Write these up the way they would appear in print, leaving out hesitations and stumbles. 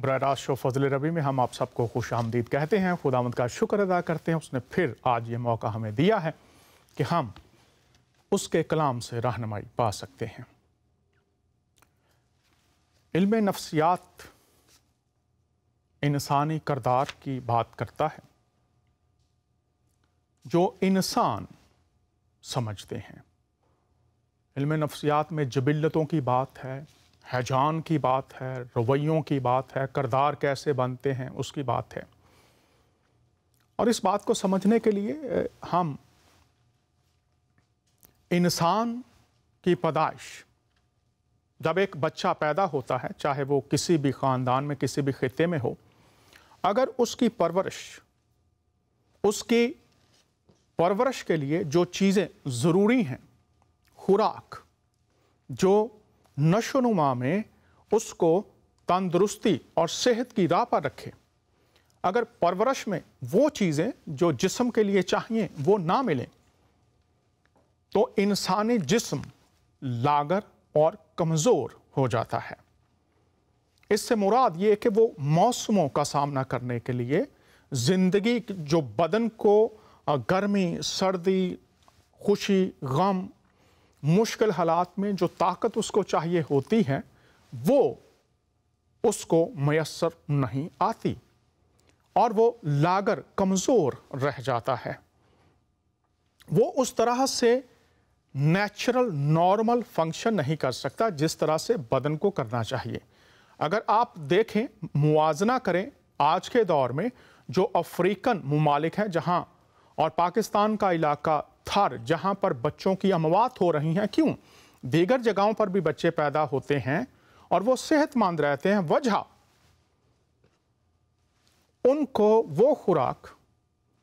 बराह रास्त शो फजल रबी में हम आप सबको खुश आमदीद कहते हैं। खुदावंद का शुक्र अदा करते हैं, उसने फिर आज ये मौका हमें दिया है कि हम उसके कलाम से रहनुमाई पा सकते हैं। इल्म नफ्सियात इंसानी किरदार की बात करता है जो इंसान समझते हैं। इल्म नफ्सियात में जबिल्लतों की बात है, हैजान की बात है, रवैयों की बात है, किरदार कैसे बनते हैं उसकी बात है। और इस बात को समझने के लिए हम इंसान की पैदाइश, जब एक बच्चा पैदा होता है, चाहे वो किसी भी ख़ानदान में किसी भी खित्ते में हो, अगर उसकी परवरिश के लिए जो चीज़ें ज़रूरी हैं, खुराक जो नशोनुमा में उसको तंदुरुस्ती और सेहत की राह पर रखे, अगर परवरिश में वो चीज़ें जो जिस्म के लिए चाहिए वो ना मिलें तो इंसानी जिस्म लागर और कमज़ोर हो जाता है। इससे मुराद ये कि वो मौसमों का सामना करने के लिए ज़िंदगी जो बदन को गर्मी, सर्दी, खुशी, गम, मुश्किल हालात में जो ताकत उसको चाहिए होती है वो उसको मैसर नहीं आती और वो लागर कमज़ोर रह जाता है। वो उस तरह से नेचुरल नॉर्मल फंक्शन नहीं कर सकता जिस तरह से बदन को करना चाहिए। अगर आप देखें, मुआजना करें आज के दौर में जो अफ्रीकन ममालिक हैं जहाँ और पाकिस्तान का इलाका थर जहाँ पर बच्चों की अमवात हो रही हैं, क्यों? दीगर जगहों पर भी बच्चे पैदा होते हैं और वो सेहतमंद रहते हैं। वजह उनको वो खुराक,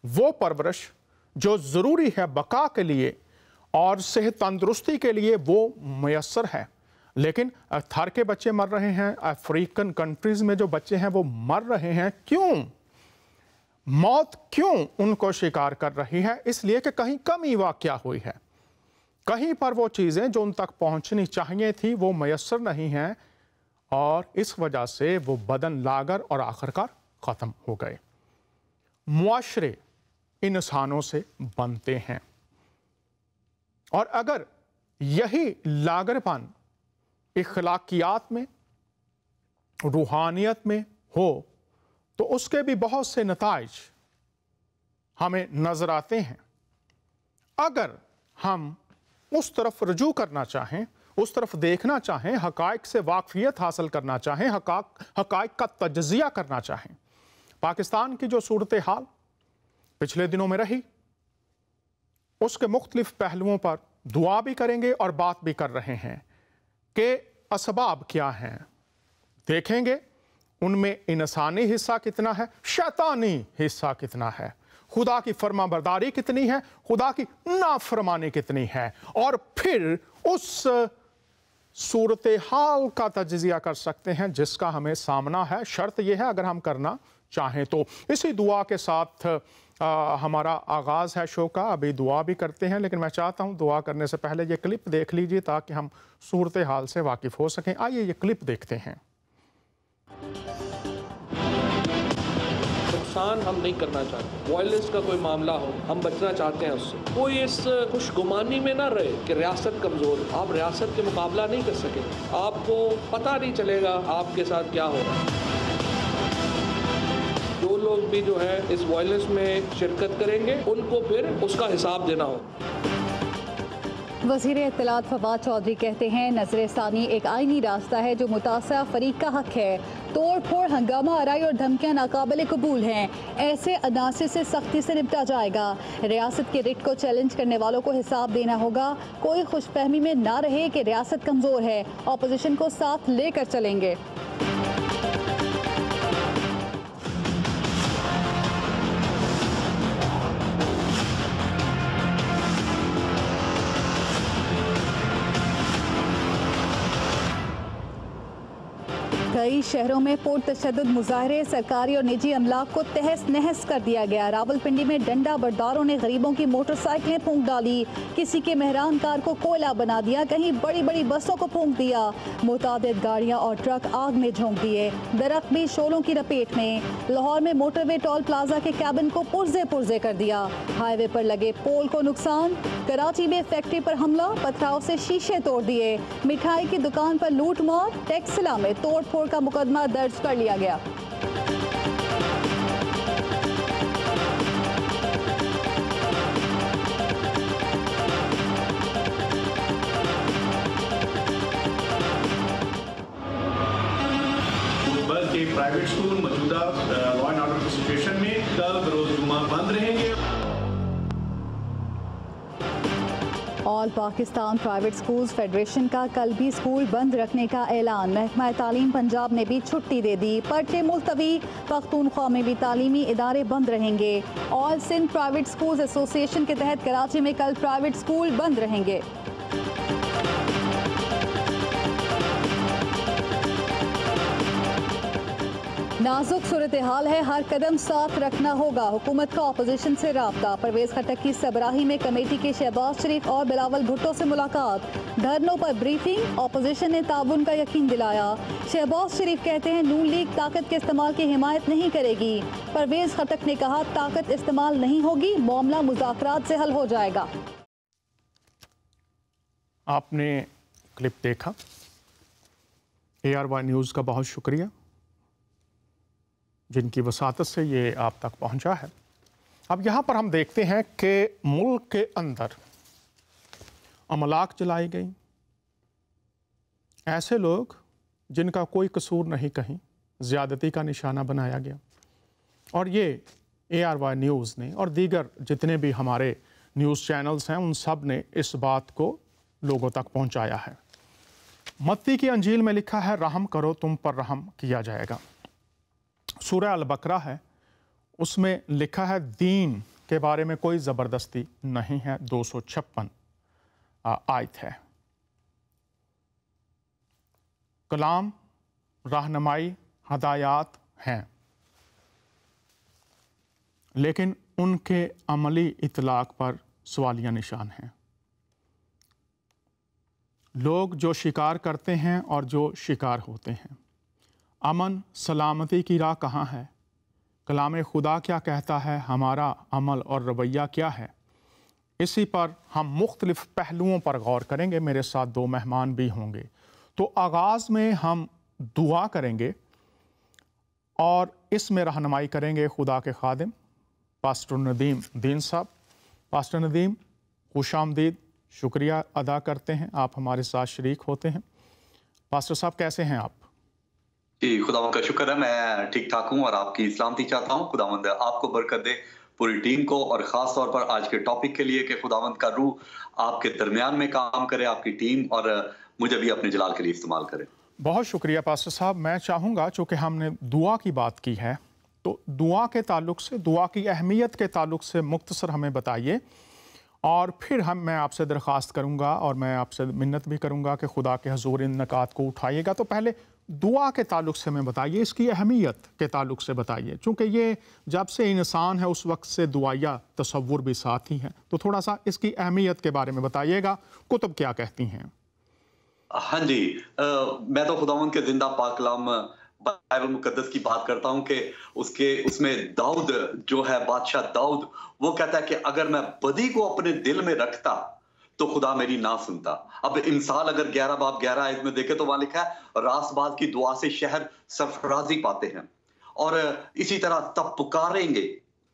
वो परवरिश जो ज़रूरी है बका के लिए और सेहत तंदुरुस्ती के लिए वो मैसर है। लेकिन थर के बच्चे मर रहे हैं, अफ्रीकन कंट्रीज़ में जो बच्चे हैं वो मर रहे हैं। क्यों? मौत क्यों उनको शिकार कर रही है? इसलिए कि कहीं कमी वाक़या हुई है, कहीं पर वो चीज़ें जो उन तक पहुंचनी चाहिए थी वो मैसर नहीं हैं और इस वजह से वो बदन लागर और आखिरकार ख़त्म हो गए। मुआशरे इंसानों से बनते हैं और अगर यही लागरपन इखलाकियात में, रूहानियत में हो तो उसके भी बहुत से नताइज हमें नजर आते हैं। अगर हम उस तरफ रुजू करना चाहें, उस तरफ देखना चाहें, हकाइक से वाकफियत हासिल करना चाहें, हकाइक का तजज़िया करना चाहें, पाकिस्तान की जो सूरत हाल पिछले दिनों में रही उसके मुख्तलिफ पहलुओं पर दुआ भी करेंगे और बात भी कर रहे हैं कि असबाब क्या हैं। देखेंगे उनमें इंसानी हिस्सा कितना है, शैतानी हिस्सा कितना है, खुदा की फरमाबरदारी कितनी है, खुदा की नाफरमानी कितनी है, और फिर उस सूरत हाल का तजज़िया कर सकते हैं जिसका हमें सामना है। शर्त यह है अगर हम करना चाहें तो। इसी दुआ के साथ हमारा आगाज़ है शो का। अभी दुआ भी करते हैं, लेकिन मैं चाहता हूं दुआ करने से पहले ये क्लिप देख लीजिए ताकि हम सूरत हाल से वाकिफ़ हो सकें। आइए ये क्लिप देखते हैं। नुकसान हम नहीं करना चाहते। वायलेंस का कोई मामला हो, हम बचना चाहते हैं उससे। कोई इस खुशगुमानी में ना रहे कि रियासत कमज़ोर है। आप रियासत के मुकाबला नहीं कर सके, आपको पता नहीं चलेगा आपके साथ क्या हो रहा है। जो लोग भी जो है इस वायलेंस में शिरकत करेंगे उनको फिर उसका हिसाब देना हो। वज़ीर इत्तलात फवाद चौधरी कहते हैं नजर सानी एक आईनी रास्ता है जो मुतासरा फरीक का हक है। तोड़ फोड़, हंगामा आराई और धमकियां नाकाबिल कबूल हैं। ऐसे अनासर से सख्ती से निपटा जाएगा। रियासत के रिट को चैलेंज करने वालों को हिसाब देना होगा। कोई खुशफहमी में ना रहे कि रियासत कमज़ोर है, अपोजिशन को साथ लेकर चलेंगे। कई शहरों में पुरतशद्दुद मुजाहरे, सरकारी और निजी अमलाक को तहस नहस कर दिया गया। रावलपिंडी में डंडा बरदारों ने गरीबों की मोटरसाइकिलें फूंक डाली, किसी के मेहरान कार को कोयला बना दिया, कहीं बड़ी बड़ी बसों को फूंक दिया। मुतादिद गाड़ियां और ट्रक आग में झोंक दिए, दरख्त भी शोलों की लपेट में। लाहौर में मोटरवे टोल प्लाजा के कैबिन को पुर्जे पुर्जे कर दिया। हाईवे पर लगे पोल को नुकसान। कराची में फैक्ट्री पर हमला, पथराव से शीशे तोड़ दिए। मिठाई की दुकान पर लूट मार। टेक्सला में तोड़ फोड़ का मुकदमा दर्ज कर लिया गया। के प्राइवेट स्कूल मौजूदा लॉ एंड ऑर्डर की सिचुएशन में कल बरोज जुमा बंद रहेंगे। All Pakistan private schools federation का कल भी स्कूल बंद रखने का ऐलान। महकमा तालीम पंजाब ने भी छुट्टी दे दी। पर्चे मुलतवी। पख्तूनख्वा में भी तालीमी इदारे बंद रहेंगे। All Sindh private schools association के तहत कराची में कल प्राइवेट स्कूल बंद रहेंगे। नाजुक सूरत हाल है, हर कदम साथ रखना होगा। हुकूमत का अपोजिशन से राब्ता। परवेज खट्टक की सबराही में कमेटी के शहबाज शरीफ और बिलावल भुट्टो से मुलाकात। धरनों पर ब्रीफिंग, अपोजिशन ने ताउन का यकीन दिलाया। शहबाज शरीफ कहते हैं नून लीग ताकत के इस्तेमाल की हिमायत नहीं करेगी। परवेज खट्टक ने कहा ताकत इस्तेमाल नहीं होगी, मामला मुज़ाकरात से हल हो जाएगा। आपने क्लिप देखा। ARY न्यूज़ का बहुत शुक्रिया जिनकी वसातत से ये आप तक पहुंचा है। अब यहाँ पर हम देखते हैं कि मुल्क के अंदर अमलाक जलाई गई। ऐसे लोग जिनका कोई कसूर नहीं, कहीं ज़्यादती का निशाना बनाया गया। और ये ARY न्यूज़ ने और दीगर जितने भी हमारे न्यूज़ चैनल्स हैं उन सब ने इस बात को लोगों तक पहुँचाया है। मत्ती की अंजील में लिखा है रहम करो तुम पर रहम किया जाएगा। सूरह अल बकरा है, उसमें लिखा है दीन के बारे में कोई ज़बरदस्ती नहीं है। 256 आयत है। कलाम, रहनुमाई, हदायत हैं, लेकिन उनके अमली इतलाक पर सवालिया निशान हैं। लोग जो शिकार करते हैं और जो शिकार होते हैं। अमन सलामती की राह कहाँ है? कलाम खुदा क्या कहता है? हमारा अमल और रवैया क्या है? इसी पर हम मुख्तलिफ़ पहलुओं पर गौर करेंगे। मेरे साथ 2 मेहमान भी होंगे। तो आगाज़ में हम दुआ करेंगे और इसमें रहनुमाई करेंगे खुदा के खादिम पास्टर नदीम दीन साहब। पास्टर नदीम, खुशामदीद, शुक्रिया अदा करते हैं, आप हमारे साथ शरीक होते हैं। पास्टर साहब कैसे हैं आप? जी, खुदावंद का शुक्र है, मैं ठीक ठाक हूँ और आपकी सलामती चाहता हूँ। खुदावंद आपको बरकत दे, पूरी टीम को, और ख़ास तौर पर आज के टॉपिक के लिए कि खुदावंद का रूह आपके दरमियान में काम करे, आपकी टीम, और मुझे भी अपने जलाल के लिए इस्तेमाल करे। बहुत शुक्रिया पास्टर साहब। मैं चाहूँगा चूँकि हमने दुआ की बात की है तो दुआ के ताल्लुक से, दुआ की अहमियत के ताल्लुक से मुख्तसर हमें बताइए, और फिर मैं आपसे दरख्वास्त करूँगा और मैं आपसे मिन्नत भी करूँगा कि खुदा के हुज़ूर इन नकात को उठाइएगा। तो पहले दुआ के ताल्लुक से हमें बताइए, इसकी अहमियत के ताल्लुक से बताइए, चूँकि ये जब से इंसान है उस वक्त से दुआया तसव्वुर भी साथ ही है। तो थोड़ा सा इसकी अहमियत के बारे में बताइएगा, कुतुब क्या कहती हैं? हाँ जी, मैं तो खुदावंद के जिंदा पाक कलाम बाइबल मुकद्दस की बात करता हूँ कि उसमें दाऊद जो है, बादशाह दाऊद, वो कहता है कि अगर मैं बदी को अपने दिल में रखता तो खुदा मेरी ना सुनता। अब इंसान अगर 11 बाब 11 आयत में देखे तो वहां लिखा है रासबाज की दुआ से शहर सरफराजी पाते हैं, और इसी तरह तब पुकारेंगे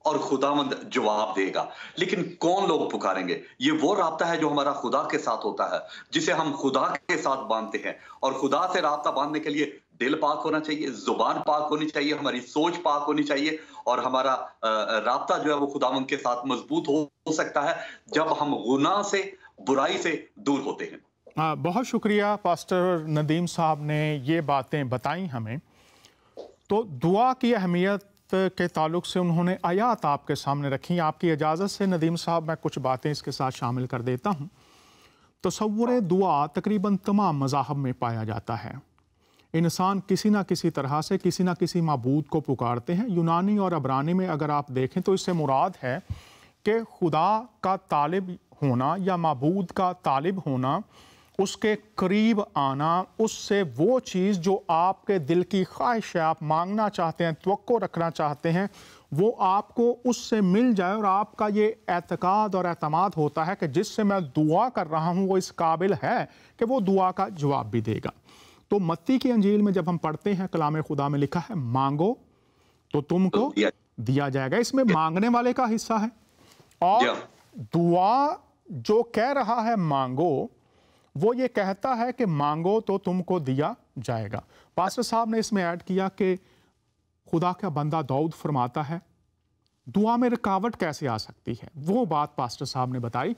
और खुदावंद जवाब देगा। लेकिन कौन लोग पुकारेंगे? ये वो राब्ता है जो हमारा खुदा के साथ होता है, जिसे हम खुदा के साथ बांधते हैं। और खुदा से राब्ता बांधने के लिए दिल पाक होना चाहिए, जुबान पाक होनी चाहिए, हमारी सोच पाक होनी चाहिए, और हमारा राब्ता जो है वो खुदावंद के साथ मजबूत हो सकता है जब हम गुनाह से, बुराई से दूर होते हैं। बहुत शुक्रिया पास्टर नदीम साहब ने ये बातें बताई हमें। तो दुआ की अहमियत के ताल्लुक से उन्होंने आयात आपके सामने रखी। आपकी इजाज़त से नदीम साहब मैं कुछ बातें इसके साथ शामिल कर देता हूँ। तसव्वुर दुआ तकरीबन तमाम मज़ाहब में पाया जाता है। इंसान किसी ना किसी तरह से किसी ना किसी माबूद को पुकारते हैं। यूनानी और अबरानी में अगर आप देखें तो इससे मुराद है कि खुदा का तालिब होना या माबूद का तालिब होना, उसके करीब आना, उससे वो चीज़ जो आपके दिल की ख्वाहिश है, आप मांगना चाहते हैं, तवक्को रखना चाहते हैं, वो आपको उससे मिल जाए। और आपका ये एतकाद और एतमाद होता है कि जिससे मैं दुआ कर रहा हूँ वो इस काबिल है कि वो दुआ का जवाब भी देगा। तो मत्ती की अंजील में जब हम पढ़ते हैं, कलाम खुदा में लिखा है मांगो तो तुमको दिया जाएगा। इसमें मांगने वाले का हिस्सा है, और दुआ जो कह रहा है मांगो, वो ये कहता है कि मांगो तो तुमको दिया जाएगा। पास्टर साहब ने इसमें ऐड किया कि खुदा का बंदा दाऊद फरमाता है दुआ में रुकावट कैसे आ सकती है। वो बात पास्टर साहब ने बताई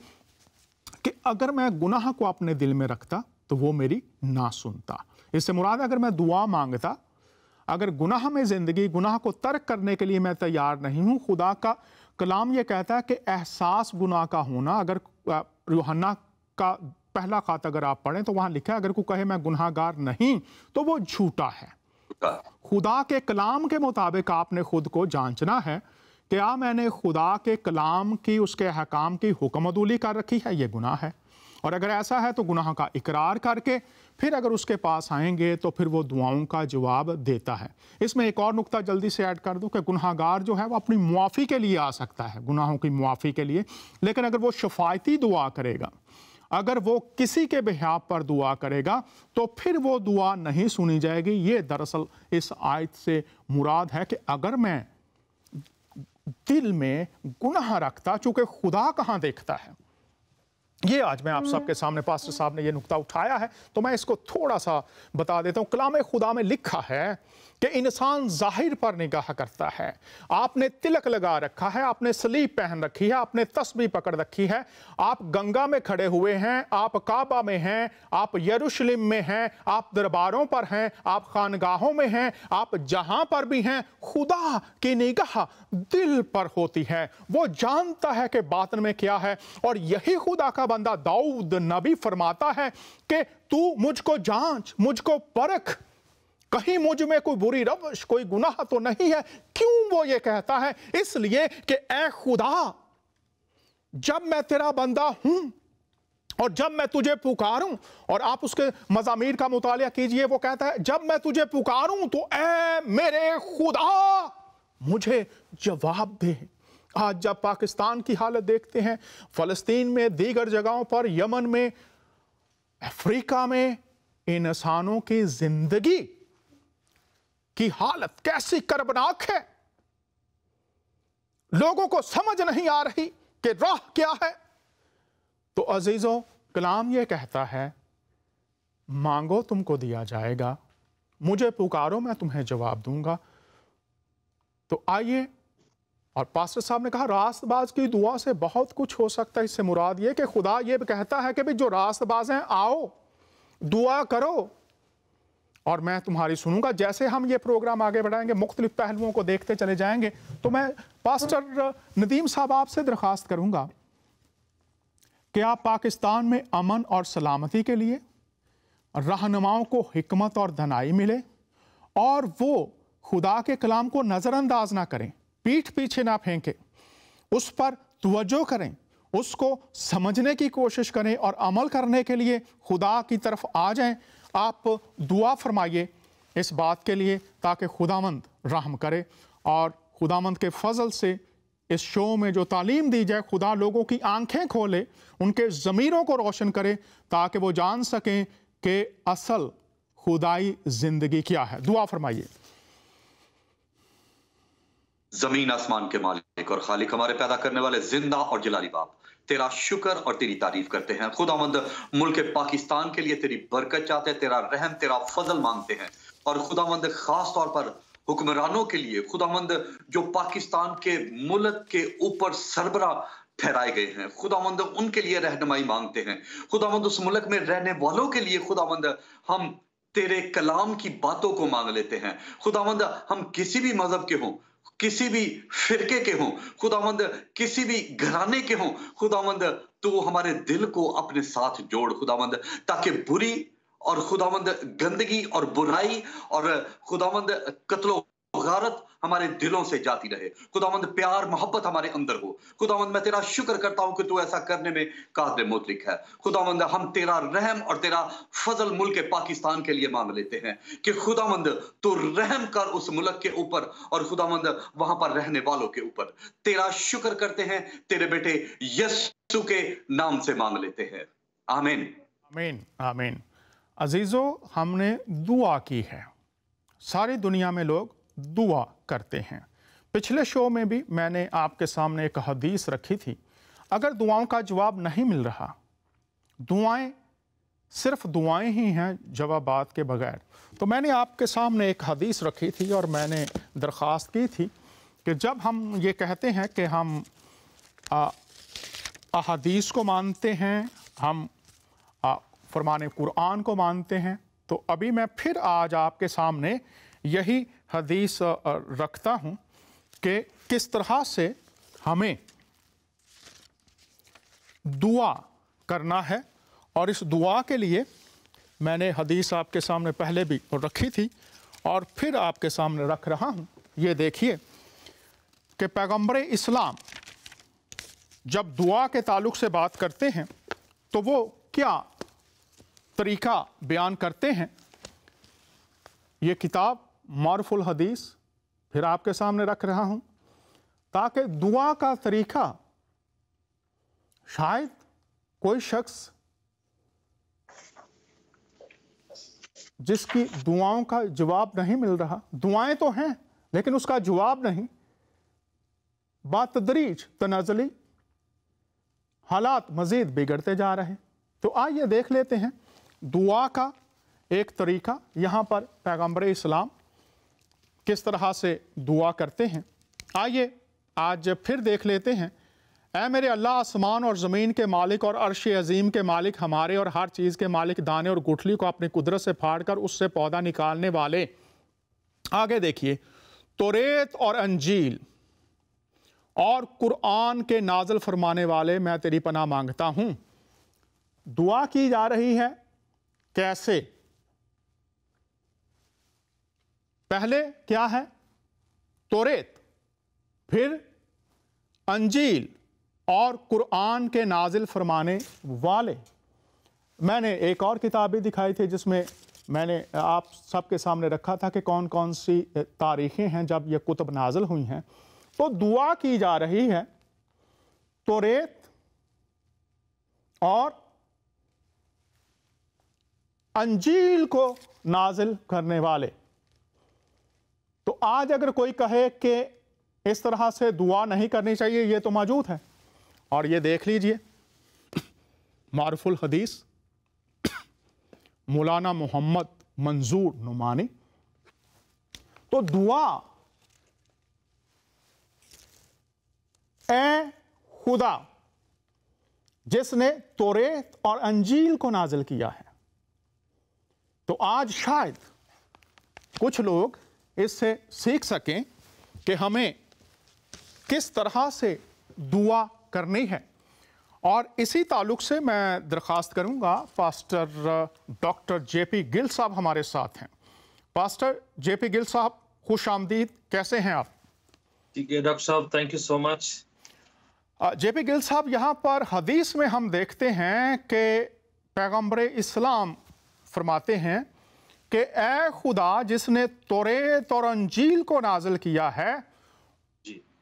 कि अगर मैं गुनाह को अपने दिल में रखता तो वो मेरी ना सुनता। इससे मुराद अगर मैं दुआ मांगता, अगर गुनाह में ज़िंदगी, गुनाह को तर्क करने के लिए मैं तैयार नहीं हूँ, खुदा का कलाम ये कहता है कि एहसास गुनाह का होना, अगर यूहन्ना का पहला ख़त अगर आप पढ़ें तो वहाँ लिखा है अगर कोई कहे मैं गुनाहगार नहीं तो वो झूठा है। खुदा के कलाम के मुताबिक आपने खुद को जांचना है कि क्या मैंने खुदा के कलाम की, उसके अहकाम की हुक्मअदूली कर रखी है, ये गुनाह है। और अगर ऐसा है तो गुनाह का इकरार करके फिर अगर उसके पास आएंगे तो फिर वो दुआओं का जवाब देता है। इसमें एक और नुक्ता जल्दी से ऐड कर दूं कि गुनाहगार जो है वो अपनी मुआफ़ी के लिए आ सकता है, गुनाहों की मुआफ़ी के लिए, लेकिन अगर वो शफायती दुआ करेगा, अगर वो किसी के बिहाफ पर दुआ करेगा तो फिर वो दुआ नहीं सुनी जाएगी। ये दरअसल इस आयत से मुराद है कि अगर मैं दिल में गुनाह रखता, चूंकि खुदा कहाँ देखता है, ये आज मैं आप सबके सामने, पास्टर साहब ने ये नुक्ता उठाया है तो मैं इसको थोड़ा सा बता देता हूँ। कलाम खुदा में लिखा है कि इंसान ज़ाहिर पर निगाह करता है। आपने तिलक लगा रखा है, आपने सलीब पहन रखी है, आपने तस्बीह पकड़ रखी है, आप गंगा में खड़े हुए हैं, आप काबा में हैं, आप यरूशलेम में हैं, आप दरबारों पर हैं, आप खानगाहों में हैं, आप जहां पर भी हैं, खुदा की निगाह दिल पर होती है। वो जानता है कि बातन में क्या है। और यही खुदा का बंदा दाऊद नबी फरमाता है कि तू मुझको जांच, मुझको परख, कहीं मुझ में कोई बुरी रवश, कोई गुनाह तो नहीं है। क्यों वो ये कहता है? इसलिए कि ऐ खुदा, जब मैं तेरा बंदा हूं और जब मैं तुझे पुकारूं, और आप उसके मज़ामीर का मुतालिया कीजिए, वो कहता है जब मैं तुझे पुकारूं तो ऐ मेरे खुदा मुझे जवाब दे। आज जब पाकिस्तान की हालत देखते हैं, फ़लस्तीन में, दीगर जगहों पर, यमन में, अफ्रीका में, इंसानों की जिंदगी की हालत कैसी कर्बनाक है, लोगों को समझ नहीं आ रही कि राह क्या है। तो अजीजों, कलाम ये कहता है मांगो तुमको दिया जाएगा, मुझे पुकारो मैं तुम्हें जवाब दूंगा। तो आइए, और पास्टर साहब ने कहा रास्तबाज की दुआ से बहुत कुछ हो सकता है। इससे मुराद ये कि खुदा ये कहता है कि भाई जो रास्तबाज हैं आओ दुआ करो और मैं तुम्हारी सुनूंगा। जैसे हम ये प्रोग्राम आगे बढ़ाएंगे, मुख्तलिफ पहलुओं को देखते चले जाएंगे, तो मैं पास्टर नदीम साहब आपसे दरख्वास्त करूंगा कि आप पाकिस्तान में अमन और सलामती के लिए रहनुमाओं को हिकमत और दनाई मिले, और वो खुदा के कलाम को नज़रअंदाज ना करें, पीठ पीछे ना फेंकें, उस पर तवज्जो करें, उसको समझने की कोशिश करें और अमल करने के लिए खुदा की तरफ आ जाएं। आप दुआ फरमाइए इस बात के लिए ताकि खुदावंद रहम करे और खुदावंद के फजल से इस शो में जो तालीम दी जाए, खुदा लोगों की आंखें खोले, उनके ज़मीरों को रोशन करे ताकि वो जान सकें कि असल खुदाई ज़िंदगी क्या है। दुआ फरमाइए। जमीन आसमान के मालिक और खालिक, हमारे पैदा करने वाले जिंदा और जलाली बाप, तेरा शुक्र और तेरी तारीफ करते हैं। खुदावंद, मुल्क पाकिस्तान के लिए तेरी बरकत चाहते हैं, तेरा रहम, तेरा फजल मांगते हैं। और खुदावंद, खास तौर पर हुक्मरानों के लिए, खुदावंद जो पाकिस्तान के मुल्क के ऊपर सरबरा ठहराए गए हैं, खुदावंद उनके लिए रहनुमाई मांगते हैं। खुदावंद उस मुल्क में रहने वालों के लिए खुदावंद हम तेरे कलाम की बातों को मांग लेते हैं। खुदावंद, हम किसी भी मजहब के हों, किसी भी फिरके के हों, खुदावंद किसी भी घराने के हों, खुदावंद तू हमारे दिल को अपने साथ जोड़ खुदावंद, ताकि बुरी और खुदावंद गंदगी और बुराई और खुदावंद कत्लो गारत हमारे दिलों से जाती रहे। खुदावंद प्यार मोहब्बत हमारे अंदर हो। खुदावंद मैं तेरा शुक्र करता हूं कि तू ऐसा करने में कादिर मुतलिक है। खुदावंद हम तेरा रहम और तेरा फजल मुल्क पाकिस्तान के लिए मांग लेते हैं कि खुदावंद तू रहम कर उस मुल्क के ऊपर और खुदावंद वहां पर रहने वालों के ऊपर। तेरा शुक्र करते हैं, तेरे बेटे यीशु के नाम से मांग लेते हैं, आमीन आमीन आमीन। अजीजों, हमने दुआ की है, सारी दुनिया में लोग दुआ करते हैं। पिछले शो में भी मैंने आपके सामने एक हदीस रखी थी, अगर दुआओं का जवाब नहीं मिल रहा, दुआएं सिर्फ दुआएं ही हैं जवाबात के बगैर, तो मैंने आपके सामने एक हदीस रखी थी और मैंने दरख्वास्त की थी कि जब हम ये कहते हैं कि हम अहादीस को मानते हैं, हम फरमान कुरान को मानते हैं, तो अभी मैं फिर आज आपके सामने यही हदीस रखता हूँ कि किस तरह से हमें दुआ करना है। और इस दुआ के लिए मैंने हदीस आपके सामने पहले भी रखी थी और फिर आपके सामने रख रहा हूँ। ये देखिए कि पैगंबर इस्लाम जब दुआ के ताल्लुक़ से बात करते हैं तो वो क्या तरीका बयान करते हैं। ये किताब मारुफुल हदीस फिर आपके सामने रख रहा हूं ताकि दुआ का तरीका शायद कोई शख्स जिसकी दुआओं का जवाब नहीं मिल रहा, दुआएं तो हैं लेकिन उसका जवाब नहीं, बातदरीज तनाज़ली हालात मज़ीद बिगड़ते जा रहे। तो आइए देख लेते हैं दुआ का एक तरीका। यहाँ पर पैगंबर इस्लाम किस तरह से दुआ करते हैं, आइए आज फिर देख लेते हैं। ऐ मेरे अल्लाह, आसमान और ज़मीन के मालिक और अर्श अज़ीम के मालिक, हमारे और हर चीज़ के मालिक, दाने और गुठली को अपनी कुदरत से फाड़ कर उससे पौधा निकालने वाले। आगे देखिए, तौरेत और अंजील और कुरान के नाज़िल फरमाने वाले, मैं तेरी पनाह मांगता हूँ। दुआ की जा रही है कैसे? पहले क्या है? तौरेत, फिर अंजील और कुरान के नाजिल फरमाने वाले। मैंने एक और किताब भी दिखाई थी जिसमें मैंने आप सबके सामने रखा था कि कौन कौन सी तारीखें हैं जब ये कुतुब नाजिल हुई हैं। तो दुआ की जा रही है तौरेत और अंजील को नाजिल करने वाले। तो आज अगर कोई कहे कि इस तरह से दुआ नहीं करनी चाहिए, ये तो मौजूद है। और ये देख लीजिए मारुफुल हदीस मौलाना मोहम्मद मंजूर नुमानी। तो दुआ, ए खुदा जिसने तौरेत और अंजील को नाजिल किया है। तो आज शायद कुछ लोग इससे सीख सकें कि हमें किस तरह से दुआ करनी है। और इसी ताल्लुक़ से मैं दरख्वास्त करूंगा, पास्टर डॉक्टर जेपी गिल साहब हमारे साथ हैं। पास्टर जेपी गिल साहब, खुश आमदीद, कैसे हैं आप? ठीक है डॉक्टर साहब, thank you so much. JP Gill साहब, यहाँ पर हदीस में हम देखते हैं कि पैगंबर इस्लाम फरमाते हैं कि ए खुदा जिसने तौरेत और अंजील को नाजिल किया है,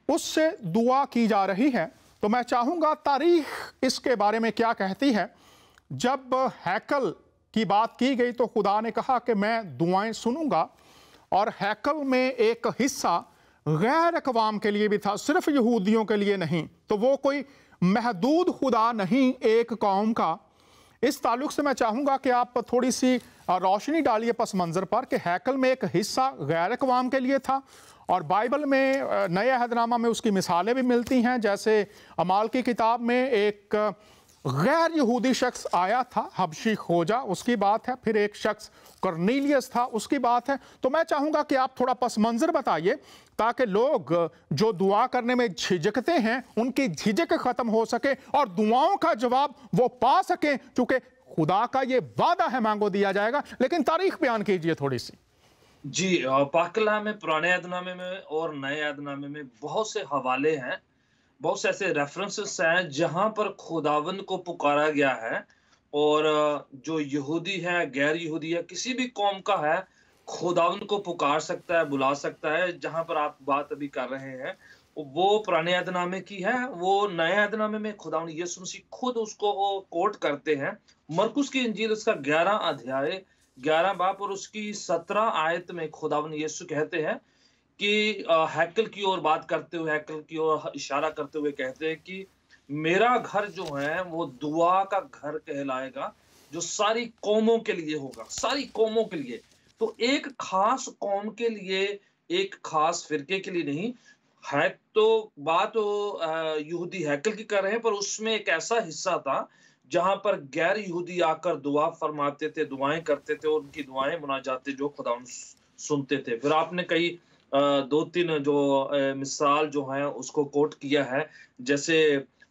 उससे दुआ की जा रही है। तो मैं चाहूँगा तारीख इसके बारे में क्या कहती है। जब हैकल की बात की गई तो खुदा ने कहा कि मैं दुआएं सुनूंगा, और हैकल में एक हिस्सा गैर अक़वाम के लिए भी था, सिर्फ यहूदियों के लिए नहीं। तो वो कोई महदूद खुदा नहीं एक कौम का। इस ताल्लुक़ से मैं चाहूँगा कि आप थोड़ी सी रोशनी डालिए पस मंज़र पर कि हैकल में एक हिस्सा गैर अक़वाम के लिए था, और बाइबल में नए अहदनामा में उसकी मिसालें भी मिलती हैं। जैसे अमाल की किताब में एक गैर यहूदी शख्स आया था, हबशी खोजा, उसकी बात है। फिर एक शख्स कर्नीलियस था, उसकी बात है। तो मैं चाहूँगा कि आप थोड़ा पस मंज़र बताइए ताकि लोग जो दुआ करने में झिझकते हैं उनकी झिझक ख़त्म हो सके और दुआओं का जवाब वो पा सकें, क्योंकि खुदा का ये वादा है मांगो दिया जाएगा, लेकिन तारीख बयान कीजिए थोड़ी सी। जी, पाक कलाम में, पुराने अहदनामे में और नए अहदनामे में बहुत से हवाले हैं, बहुत से ऐसे रेफरेंसेस हैं जहां पर खुदावंद को पुकारा गया है। और जो यहूदी है, गैर यहूदी है, किसी भी कौम का है, खुदावंद को पुकार सकता है, बुला सकता है। जहां पर आप बात अभी कर रहे हैं वो पुराने अहदनामे की है। वो नए अहदनामे में खुदावंद यीशु मसीह खुद उसको कोट करते हैं। मरकुस की इंजील उसका 11 अध्याय 11 बाब और उसकी 17 आयत में खुदावंद यीशु कहते हैं कि हैकल की ओर बात करते हुए, हैकल की ओर इशारा करते हुए कहते हैं कि मेरा घर जो है वो दुआ का घर कहलाएगा, जो सारी कौमों के लिए होगा, सारी कौमों के लिए। तो एक खास कौम के लिए, एक खास फिरके के लिए नहीं है। तो बात यहूदी हैकल की कर रहे हैं, पर उसमें एक ऐसा हिस्सा था जहां पर गैर यहूदी आकर दुआ फरमाते थे, दुआएं करते थे, और उनकी दुआएं मुनाजातें जो खुदा सुनते थे। फिर आपने कई 2-3 जो मिसाल जो है उसको कोट किया है। जैसे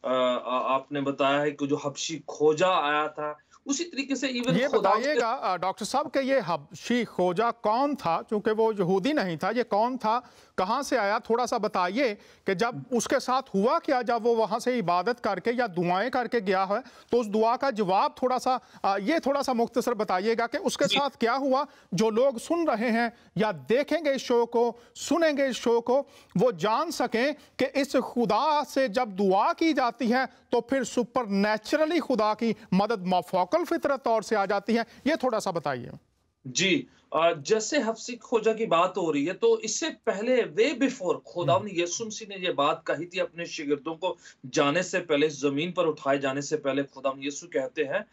आपने बताया है कि जो हबशी खोजा आया था, उसी तरीके से इवन ये बताइएगा डॉक्टर साहब कि ये हबशी खोजा कौन था, क्योंकि वो यहूदी नहीं था, ये कौन था, कहाँ से आया, थोड़ा सा बताइए कि जब उसके साथ हुआ क्या, जब वो वहाँ से इबादत करके या दुआएं करके गया है तो उस दुआ का जवाब थोड़ा सा मुख्तसर बताइएगा कि उसके साथ क्या हुआ। जो लोग सुन रहे हैं या देखेंगे इस शो को, सुनेंगे इस शो को, वो जान सकें कि इस खुदा से जब दुआ की जाती है तो फिर सुपर नेचुरली खुदा की मदद मफौकल फितरत तौर से आ जाती है। ये थोड़ा सा बताइए। जी, जैसे हबशी खोजा की बात हो रही है, तो इससे पहले वे बिफोर खुदावंद यीशु मसीह ने ये बात कही थी अपने शिगिर्दों को जाने से पहले, जमीन पर उठाए जाने से पहले। खुदावंद यीशु कहते हैं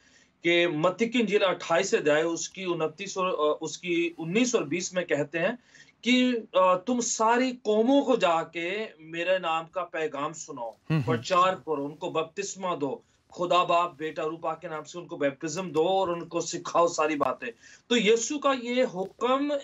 कि मत्ती की इंजील 28 अध्याय उसकी 29 और उसकी 19 और 20 में कहते हैं कि तुम सारी कौमों को जाके मेरे नाम का पैगाम सुनाओ, प्रचार करो, उनको बपतिस्मा दो, खुदा बाप बेटा रूपा के नाम से उनको बैप्टिज्म दो और उनको सिखाओ सारी बातें। तो यीशु का ये हुक्म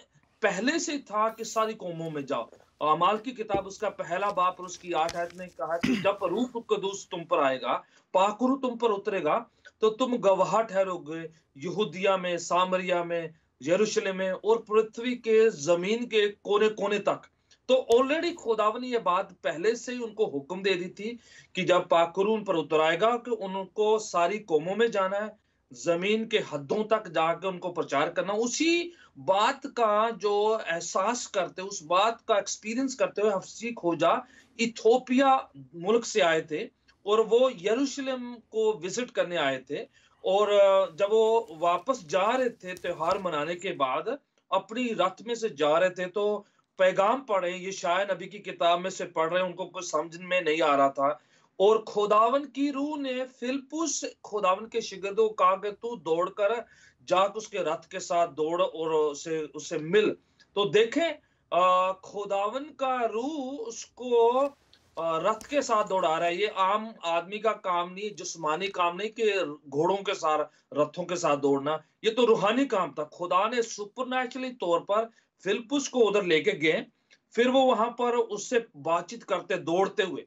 पहले से था कि सारी कौमों में जाओ। अमाल की किताब उसका पहला बाप और उसकी 8 आयत में कहा कि जब रूह कुद्दूस तुम पर आएगा, पाकुरु तुम पर उतरेगा, तो तुम गवाह ठहरोगे यहूदिया में, सामरिया में, यरूशलेम में और पृथ्वी के जमीन के कोने कोने तक। तो ऑलरेडी खुदावन ने ये बात पहले से ही उनको हुक्म दे दी थी कि जब पाकुरू उन पर उतर आएगा कि उनको सारी कौमों में जाना है, जमीन के हदों तक जाकर उनको प्रचार करना। उसी बात का जो एहसास करते, उस बात का एक्सपीरियंस करते हुए हबशी खोजा इथोपिया मुल्क से आए थे और वो यरूशलेम को विजिट करने आए थे। और जब वो वापस जा रहे थे त्योहार मनाने के बाद, अपनी रथ में से जा रहे थे, तो पैगाम पढ़े, ये शायद नबी की किताब में से पढ़ रहे, उनको कुछ समझ में नहीं आ रहा था। और खुदावन की रूह ने फिलिप्पुस खुदावन के शिगिर्दों को कहा कि तू दौड़कर जाकर उसके रथ के साथ दौड़ और उससे मिल। तो देखें, खुदावन का रूह उसको रथ के साथ दौड़ा रहा है। ये आम आदमी का काम नहीं, जिस्मानी काम नहीं कि घोड़ों के साथ, रथों के साथ दौड़ना। ये तो रूहानी काम था। खुदा ने सुपरनैचुरली तौर पर फिलिप्पुस को उधर लेके गए। फिर वो वहां पर उससे बातचीत करते, दौड़ते हुए।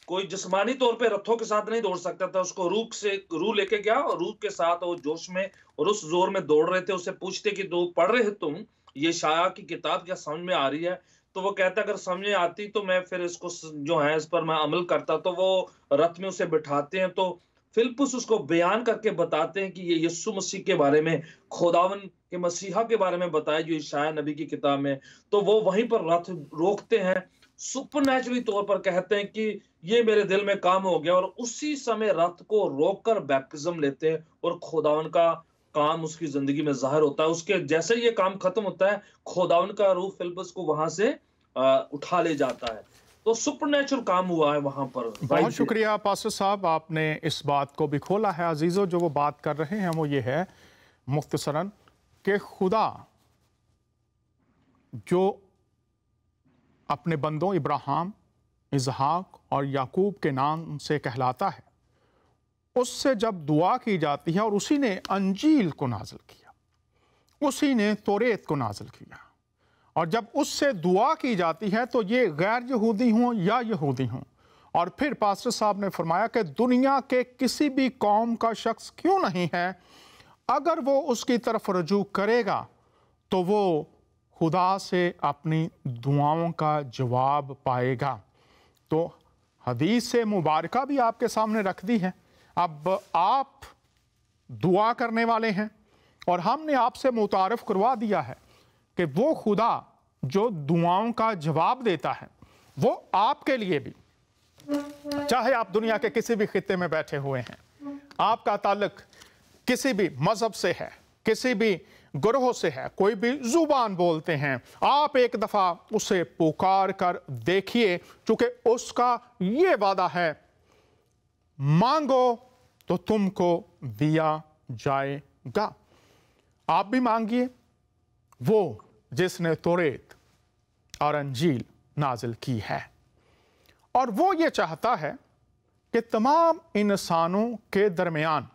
कोई जिस्मानी तौर पे रथों के साथ नहीं दौड़ सकता था, उसको रूह लेके गया और रूह के साथ वो जोश में और उस जोर में दौड़ रहे थे। उससे पूछते कि दो पढ़ रहे हो तुम ये शाया की किताब, क्या समझ में आ रही है? तो वो कहता अगर समझ में आती तो मैं फिर इसको जो है इस पर मैं अमल करता। तो वो रथ में उसे बिठाते हैं, तो फिलिप्पुस उसको बयान करके बताते हैं कि ये यीशु मसीह के बारे में, खुदावन के मसीहा के बारे में बताया जो यशायाह नबी की किताब में। तो वो वहीं पर रथ रोकते हैं, सुपरनैचुरली तौर पर कहते हैं कि ये मेरे दिल में काम हो गया, और उसी समय रथ को रोककर बैप्टिज्म लेते हैं और खुदावन का काम उसकी जिंदगी में जाहिर होता है। उसके जैसे ये काम खत्म होता है, खुदावन का रूह फिलिप्पुस को वहां से उठा ले जाता है। तो सुपरनैचुरल काम हुआ है वहां पर। बहुत शुक्रिया पास्टर साहब, आपने इस बात को भी खोला है। अजीजों, जो वो बात कर रहे हैं वो ये है मुख्तसरन कि खुदा जो अपने बंदों इब्राहिम, इसहाक और याकूब के नाम से कहलाता है, उससे जब दुआ की जाती है, और उसी ने अंजील को नाजिल किया, उसी ने तौरेत को नाजिल किया, और जब उससे दुआ की जाती है तो ये गैर यहूदी हों या यहूदी हों। और फिर पास्टर साहब ने फरमाया कि दुनिया के किसी भी कौम का शख्स क्यों नहीं है, अगर वो उसकी तरफ रजू करेगा तो वो खुदा से अपनी दुआओं का जवाब पाएगा। तो हदीस से मुबारका भी आपके सामने रख दी है। अब आप दुआ करने वाले हैं और हमने आपसे मुतारफ़ करवा दिया है कि वो खुदा जो दुआओं का जवाब देता है वो आपके लिए भी, चाहे आप दुनिया के किसी भी खित्ते में बैठे हुए हैं, आपका ताल्लुक किसी भी मजहब से है, किसी भी ग्रोह से है, कोई भी जुबान बोलते हैं, आप एक दफ़ा उसे पुकार कर देखिए, क्योंकि उसका ये वादा है, मांगो तो तुमको दिया जाएगा। आप भी मांगिए, वो जिसने तौरात और अंजील नाजिल की है, और वो ये चाहता है कि तमाम इंसानों के दरमियान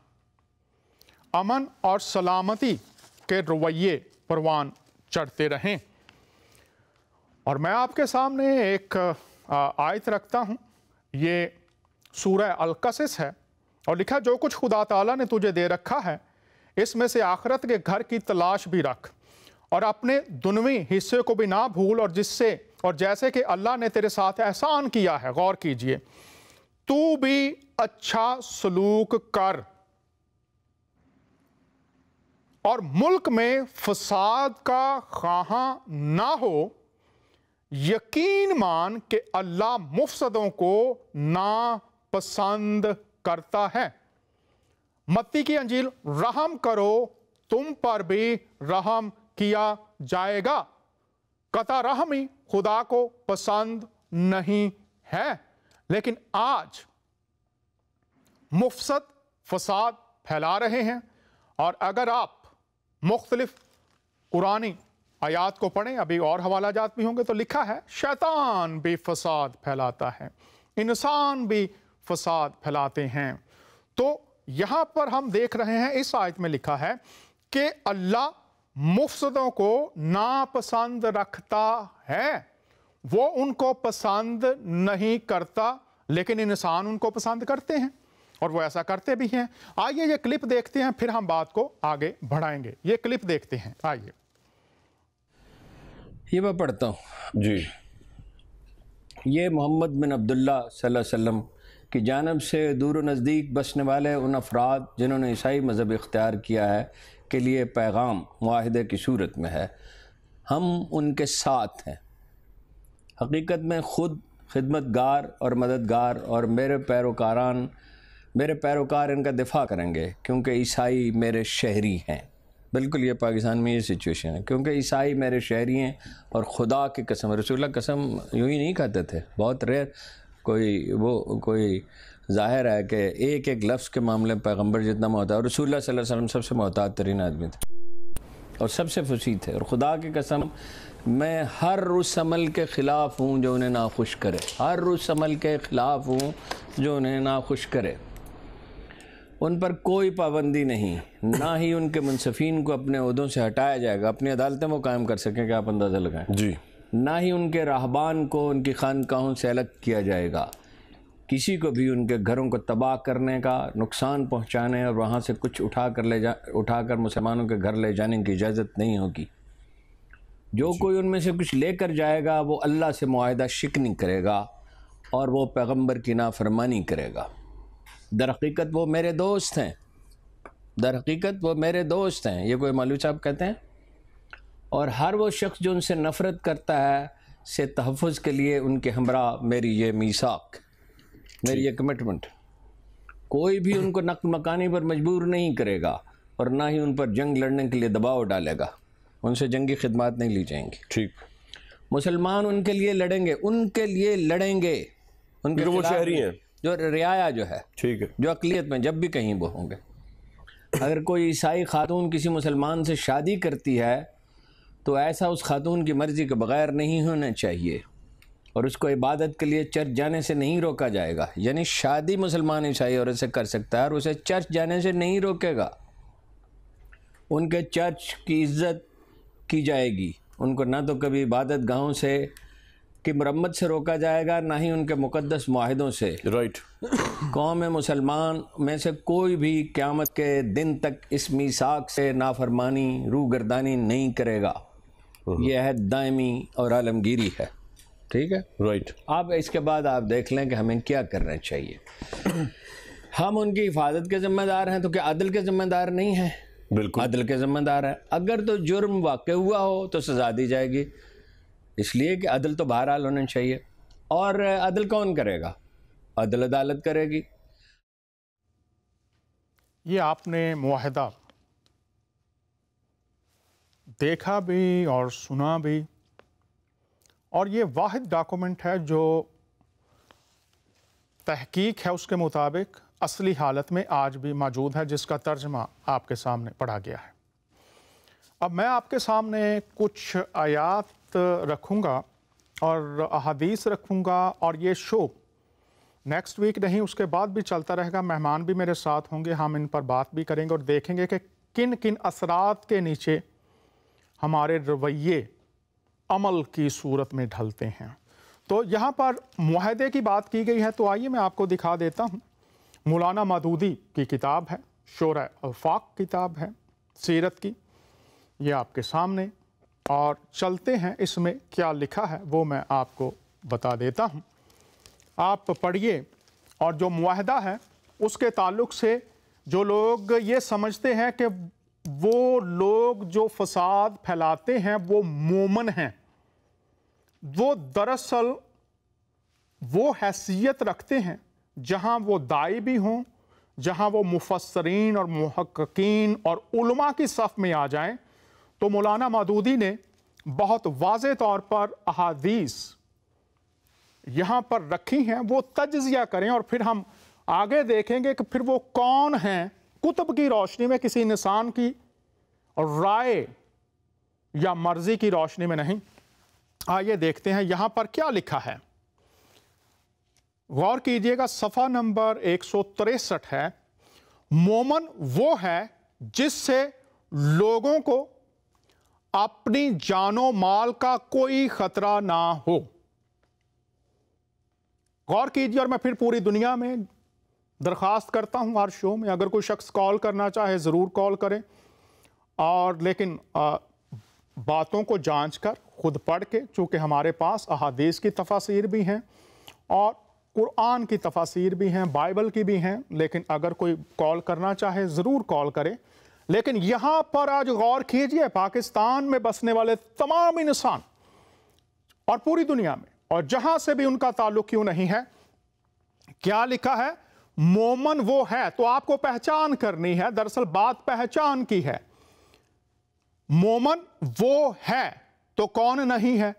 अमन और सलामती के रवैये परवान चढ़ते रहें। और मैं आपके सामने एक आयत रखता हूँ, ये सूरह अल-कसस है, और लिखा, जो कुछ खुदा ताला ने तुझे दे रखा है इसमें से आखिरत के घर की तलाश भी रख, और अपने दुनवी हिस्से को भी ना भूल, और जिससे और जैसे कि अल्लाह ने तेरे साथ एहसान किया है, गौर कीजिए, तू भी अच्छा सलूक कर और मुल्क में फसाद का ख़्वाहां ना हो। यकीन मान कि अल्लाह मुफसदों को नापसंद करता है। मत्ती की अंजील, रहम करो तुम पर भी रहम किया जाएगा। कता रहमी खुदा को पसंद नहीं है, लेकिन आज मुफसद फसाद फैला रहे हैं। और अगर आप मुख्तलिफ कुरानी आयात को पढ़ें, अभी और हवाला जात भी होंगे, तो लिखा है शैतान भी फसाद फैलाता है, इंसान भी फसाद फैलाते हैं। तो यहाँ पर हम देख रहे हैं, इस आयत में लिखा है कि अल्लाह मुफसदों को नापसंद रखता है, वो उनको पसंद नहीं करता, लेकिन इंसान उनको पसंद करते हैं और वो ऐसा करते भी हैं। आइए ये क्लिप देखते हैं, फिर हम बात को आगे बढ़ाएंगे। ये क्लिप देखते हैं, आइए। ये मैं पढ़ता हूँ जी। ये मोहम्मद बिन अब्दुल्ला सल्लल्लाहु अलैहि वसल्लम की जानब से दूर व नज़दीक बसने वाले उन अफराद जिन्होंने ईसाई मज़हब इख्तियार किया है के लिए पैगाम मुआहिदे की सूरत में है। हम उनके साथ हैं। हकीकत में ख़ुद खिदमतगार और मददगार, और मेरे पैरोकार इनका दिफा करेंगे, क्योंकि ईसाई मेरे शहरी हैं। बिल्कुल ये पाकिस्तान में ये सिचुएशन है, क्योंकि ईसाई मेरे शहरी हैं। और खुदा की कसम, रसूलुल्लाह कसम यूँ ही नहीं खाते थे, बहुत रेयर कोई ज़ाहिर है कि एक एक लफ्ज़ के मामले में पैगंबर जितना मोहतात, और रसूलुल्लाह सल्लल्लाहु अलैहि वसल्लम सबसे मोहतात तरीन आदमी थे और सबसे फसीह थे। और खुदा की कसम, मैं हर उस अमल के ख़िलाफ़ हूँ जो उन्हें नाखुश करे, हर उस अमल के ख़िलाफ़ हूँ जो उन्हें नाखुश करे। उन पर कोई पाबंदी नहीं, ना ही उनके मुनसफ़ीन को अपने ओहदों से हटाया जाएगा, अपनी अदालतें वो कायम कर सकें कि आप अंदाज़ा लगाएं जी। ना ही उनके राहबान को उनकी खानकाहों से अलग किया जाएगा। किसी को भी उनके घरों को तबाह करने का, नुकसान पहुँचाने और वहाँ से कुछ उठाकर मुसलमानों के घर ले जाने की इजाज़त नहीं होगी। जो कोई उनमें से कुछ लेकर जाएगा वो अल्लाह से मुआहिदा शिकनी करेगा और वो पैगंबर की नाफरमानी करेगा। दर हकीकत वो मेरे दोस्त हैं, दर हकीकत वो मेरे दोस्त हैं, ये कोई मौलवी साहब कहते हैं। और हर वो शख्स जो उनसे नफ़रत करता है से तहफ़्फ़ुज़ के लिए उनके हमरा मेरी ये मीसाक, मेरी ये कमिटमेंट। कोई भी उनको नक़्ल मकानी पर मजबूर नहीं करेगा और ना ही उन पर जंग लड़ने के लिए दबाव डालेगा। उनसे जंगी खिदमात नहीं ली जाएंगी। ठीक, मुसलमान उनके लिए लड़ेंगे, उनके लिए लड़ेंगे, उनके वो शहरी हैं, जो रियाया जो है, ठीक है, जो अक़लियत में जब भी कहीं वो होंगे। अगर कोई ईसाई खातून किसी मुसलमान से शादी करती है तो ऐसा उस खातून की मर्ज़ी के बग़ैर नहीं होना चाहिए और उसको इबादत के लिए चर्च जाने से नहीं रोका जाएगा। यानी शादी मुसलमान ईसाई औरत से कर सकता है और उसे चर्च जाने से नहीं रोकेगा। उनके चर्च की इज़्ज़त की जाएगी, उनको ना तो कभी इबादत गाहों से کی مرمت سے روکا جائے گا، نہ ہی ان کے مقدس معاہدوں سے۔ رائٹ۔ قوم مسلمان میں سے کوئی بھی قیامت کے دن تک اس میثاق سے نافرمانی، روگردانی نہیں کرے گا۔ یہ عہد دائمی اور عالمگیری ہے، ٹھیک ہے؟ رائٹ۔ اب اس کے بعد آپ دیکھ لیں کہ ہمیں کیا کرنا چاہیے۔ ہم ان کی حفاظت کے ذمہ دار ہیں، تو کیا عدل کے ذمہ دار نہیں ہیں؟ بالکل عدل کے ذمہ دار ہیں۔ اگر تو جرم واقع ہوا ہو تو سزا دی جائے گی، اس لیے کہ عدل تو بہرحال ہونا چاہیے۔ اور عدل کون کرے گا؟ عدل عدالت کرے گی۔ یہ آپ نے معاہدہ دیکھا بھی اور سنا بھی، اور یہ واحد ڈاکومنٹ ہے جو تحقیق ہے اس کے مطابق اصلی حالت میں آج بھی موجود ہے، جس کا ترجمہ آپ کے سامنے پڑھا گیا ہے۔ اب میں آپ کے سامنے کچھ آیات رکھوں گا اور احادیث رکھوں گا، اور یہ شو نیکسٹ ویک نہیں، اس کے بعد بھی چلتا رہے گا۔ مہمان بھی میرے ساتھ ہوں گے، ہم ان پر بات بھی کریں گے اور دیکھیں گے کہ کن کن اثرات کے نیچے ہمارے رویے عمل کی صورت میں ڈھلتے ہیں۔ تو یہاں پر معاہدے کی بات کی گئی ہے، تو آئیے میں آپ کو دکھا دیتا ہوں۔ مولانا مودودی کی کتاب ہے، شورۂ آفاق کتاب ہے سیرت کی، یہ آپ کے سامنے، اور چلتے ہیں اس میں کیا لکھا ہے وہ میں آپ کو بتا دیتا ہوں۔ آپ پڑھیے، اور جو معاہدہ ہے اس کے تعلق سے جو لوگ یہ سمجھتے ہیں کہ وہ لوگ جو فساد پھیلاتے ہیں وہ مومن ہیں، وہ دراصل وہ حیثیت رکھتے ہیں جہاں وہ داعی بھی ہوں، جہاں وہ مفسرین اور محققین اور علماء کی صف میں آ جائیں۔ تو مولانا مودودی نے بہت واضح طور پر احادیث یہاں پر رکھی ہیں، وہ تجزیہ کریں اور پھر ہم آگے دیکھیں گے کہ پھر وہ کون ہیں، کتب کی روشنی میں، کسی انسان کی رائے یا مرضی کی روشنی میں نہیں۔ آئیے دیکھتے ہیں یہاں پر کیا لکھا ہے۔ غور کیجئے گا، صفحہ نمبر 163 ہے۔ مومن وہ ہے جس سے لوگوں کو اپنی جان و مال کا کوئی خطرہ نہ ہو۔ غور کیجئے، اور میں پھر پوری دنیا میں درخواست کرتا ہوں ہر شو میں، اگر کوئی شخص کال کرنا چاہے ضرور کال کرے، اور لیکن باتوں کو جانچ کر خود پڑھ کے، چونکہ ہمارے پاس احادیث کی تفاسیر بھی ہیں اور قرآن کی تفاسیر بھی ہیں، بائبل کی بھی ہیں، لیکن اگر کوئی کال کرنا چاہے ضرور کال کرے۔ لیکن یہاں پر آج غور کیجئے، پاکستان میں بسنے والے تمام انسان اور پوری دنیا میں، اور جہاں سے بھی ان کا تعلق کیوں نہیں ہے، کیا لکھا ہے؟ مومن وہ ہے، تو آپ کو پہچان کرنی ہے، دراصل بات پہچان کی ہے۔ مومن وہ ہے تو کون نہیں ہے؟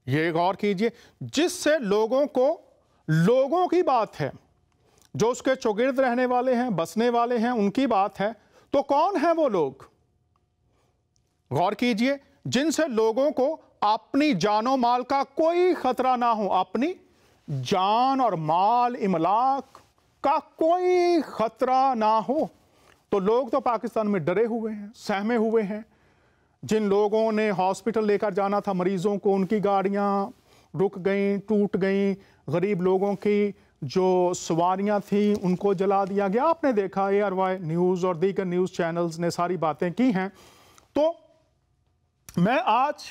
یہ غور کیجئے، جس سے لوگوں کی بات ہے، جو اس کے چوگرد رہنے والے ہیں، بسنے والے ہیں، ان کی بات ہے، تو کون ہیں وہ لوگ؟ غور کیجئے، جن سے لوگوں کو اپنی جان و مال کا کوئی خطرہ نہ ہو، اپنی جان اور مال املاک کا کوئی خطرہ نہ ہو۔ تو لوگ تو پاکستان میں ڈرے ہوئے ہیں، سہمے ہوئے ہیں۔ جن لوگوں نے ہاسپٹل لے کر جانا تھا مریضوں کو، ان کی گاڑیاں رک گئیں، ٹوٹ گئیں، غریب لوگوں کی جو سواریاں تھیں ان کو جلا دیا گیا۔ آپ نے دیکھا ARY نیوز اور دیگر نیوز چینلز نے ساری باتیں کی ہیں۔ تو میں آج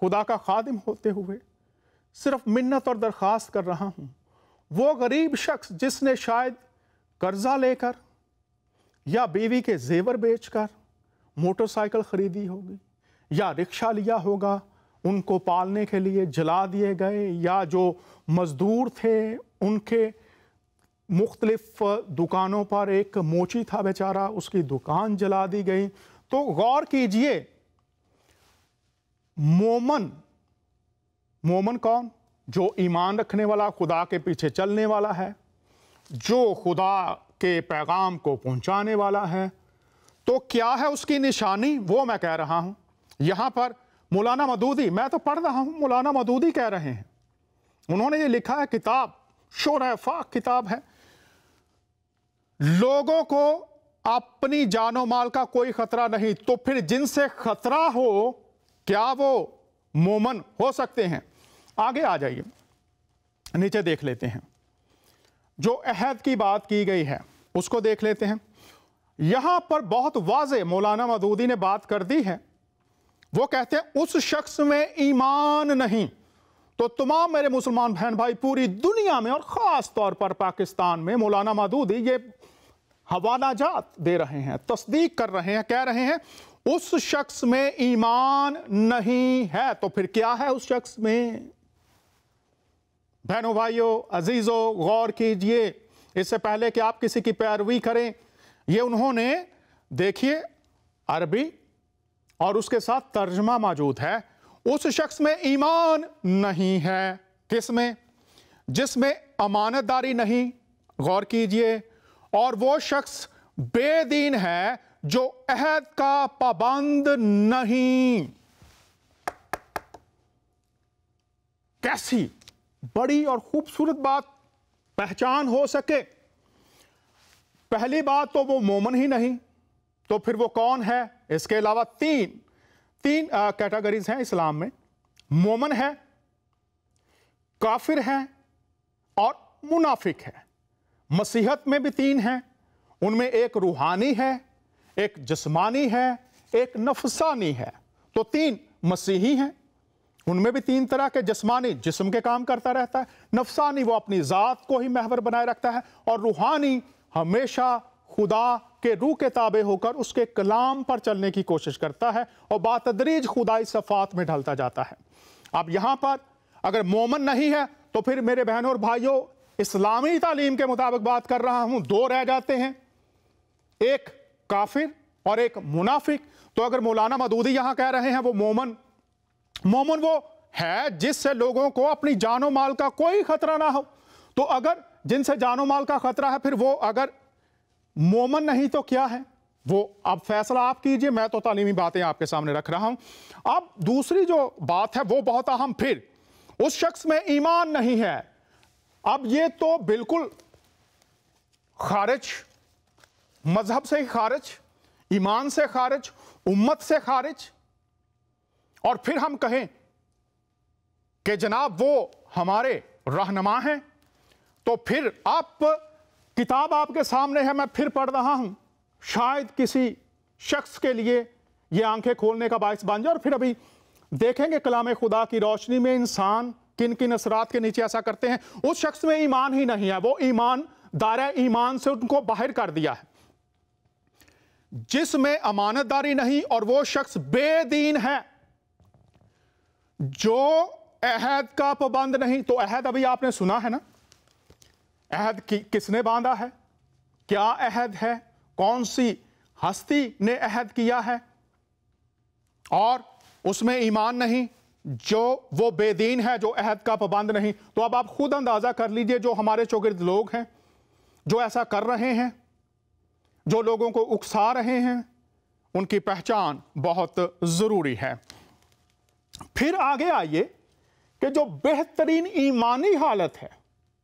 خدا کا خادم ہوتے ہوئے صرف منت اور درخواست کر رہا ہوں، وہ غریب شخص جس نے شاید قرضہ لے کر یا بیوی کے زیور بیچ کر موٹر سائیکل خریدی ہوگی یا رکشہ لیا ہوگا، ان کو پالنے کے لیے جلا دیے گئے، یا جو مزدور تھے ان کے مختلف دکانوں پر، ایک موچی تھا بیچارہ، اس کی دکان جلا دی گئی۔ تو غور کیجئے، مومن کون؟ جو ایمان رکھنے والا، خدا کے پیچھے چلنے والا ہے، جو خدا کے پیغام کو پہنچانے والا ہے۔ تو کیا ہے اس کی نشانی؟ وہ میں کہہ رہا ہوں۔ یہاں پر مولانا مودودی، میں تو پڑھ رہا ہوں، مولانا مودودی کہہ رہے ہیں، انہوں نے یہ لکھا ہے، کتاب شورۂ آفاق کتاب ہے، لوگوں کو اپنی جان و مال کا کوئی خطرہ نہیں۔ تو پھر جن سے خطرہ ہو، کیا وہ مومن ہو سکتے ہیں؟ आगे आ जाइए, नीचे देख लेते हैं। जो अहद की बात की गई है उसको देख लेते हैं। यहां पर बहुत वाज़े मौलाना मदूदी ने बात कर दी है। वो कहते हैं उस शख्स में ईमान नहीं। तो तमाम मेरे मुसलमान बहन भाई पूरी दुनिया में और ख़ास तौर पर पाकिस्तान में मौलाना मदूदी ये हवालाजात दे रहे हैं, तस्दीक कर रहे हैं, कह रहे हैं उस शख्स में ईमान नहीं है। तो फिर क्या है उस शख्स में? बहनों भाइयों अजीज़ों, गौर कीजिए। इससे पहले कि आप किसी की पैरवी करें, ये उन्होंने देखिए अरबी और उसके साथ तर्जमा मौजूद है। उस शख्स में ईमान नहीं है। किस में? जिसमें अमानतदारी नहीं, गौर कीजिए, और वो शख्स बेदीन है जो अहद का पाबंद नहीं। कैसी बड़ी और खूबसूरत बात पहचान हो सके। पहली बात तो वो मोमन ही नहीं, तो फिर वो कौन है? इसके अलावा तीन कैटेगरीज हैं इस्लाम में। मोमन है, काफिर है और मुनाफिक है। मसीहत में भी तीन हैं, उनमें एक रूहानी है, एक जिस्मानी है, एक नफसानी है। तो तीन मसीही हैं, उनमें भी तीन तरह के। जिस्मानी जिस्म के काम करता रहता है, नफसानी वो अपनी ज़ात को ही महवर बनाए रखता है, और रूहानी हमेशा खुदा के रूह के ताबे होकर उसके कलाम पर चलने की कोशिश करता है और बातदरीज खुदाई सफ़ात में ढलता जाता है। अब यहाँ पर अगर मोमन नहीं है तो फिर मेरे बहनों और भाइयों इस्लामी तालीम के मुताबिक बात कर रहा हूँ, दो रह जाते हैं, एक काफिर और एक मुनाफिक। तो अगर मौलाना मदूदी यहाँ कह रहे हैं वो मोमन वो है जिससे लोगों को अपनी जानो माल का कोई खतरा ना हो। तो अगर जिनसे जानो माल का खतरा है, फिर वो अगर मोमन नहीं तो क्या है? वो अब फैसला आप कीजिए, मैं तो तालीमी बातें आपके सामने रख रहा हूं। अब दूसरी जो बात है वो बहुत अहम, फिर उस शख्स में ईमान नहीं है। अब ये तो बिल्कुल खारिज, मजहब से खारिज, ईमान से खारिज, उम्मत से खारिज। और फिर हम कहें कि जनाब वो हमारे रहनुमा हैं, तो फिर आप किताब आपके सामने है, मैं फिर पढ़ रहा हूं, शायद किसी शख्स के लिए ये आंखें खोलने का बायस बन जाए। और फिर अभी देखेंगे कलाम खुदा की रोशनी में इंसान किन किन असरात के नीचे ऐसा करते हैं। उस शख्स में ईमान ही नहीं है, वो ईमान दायरा ईमान से उनको बाहर कर दिया है। जिसमें अमानतदारी नहीं और वो शख्स बेदीन है जो अहद का पाबंद नहीं। तो अहद अभी आपने सुना है ना, अहद किसने बांधा है, क्या अहद है, कौन सी हस्ती ने अहद किया है, और उसमें ईमान नहीं, जो वो बेदीन है जो अहद का पाबंद नहीं। तो अब आप खुद अंदाजा कर लीजिए, जो हमारे चौगिर्द लोग हैं जो ऐसा कर रहे हैं, जो लोगों को उकसा रहे हैं, उनकी पहचान बहुत जरूरी है। फिर आगे आइए कि जो बेहतरीन ईमानी हालत है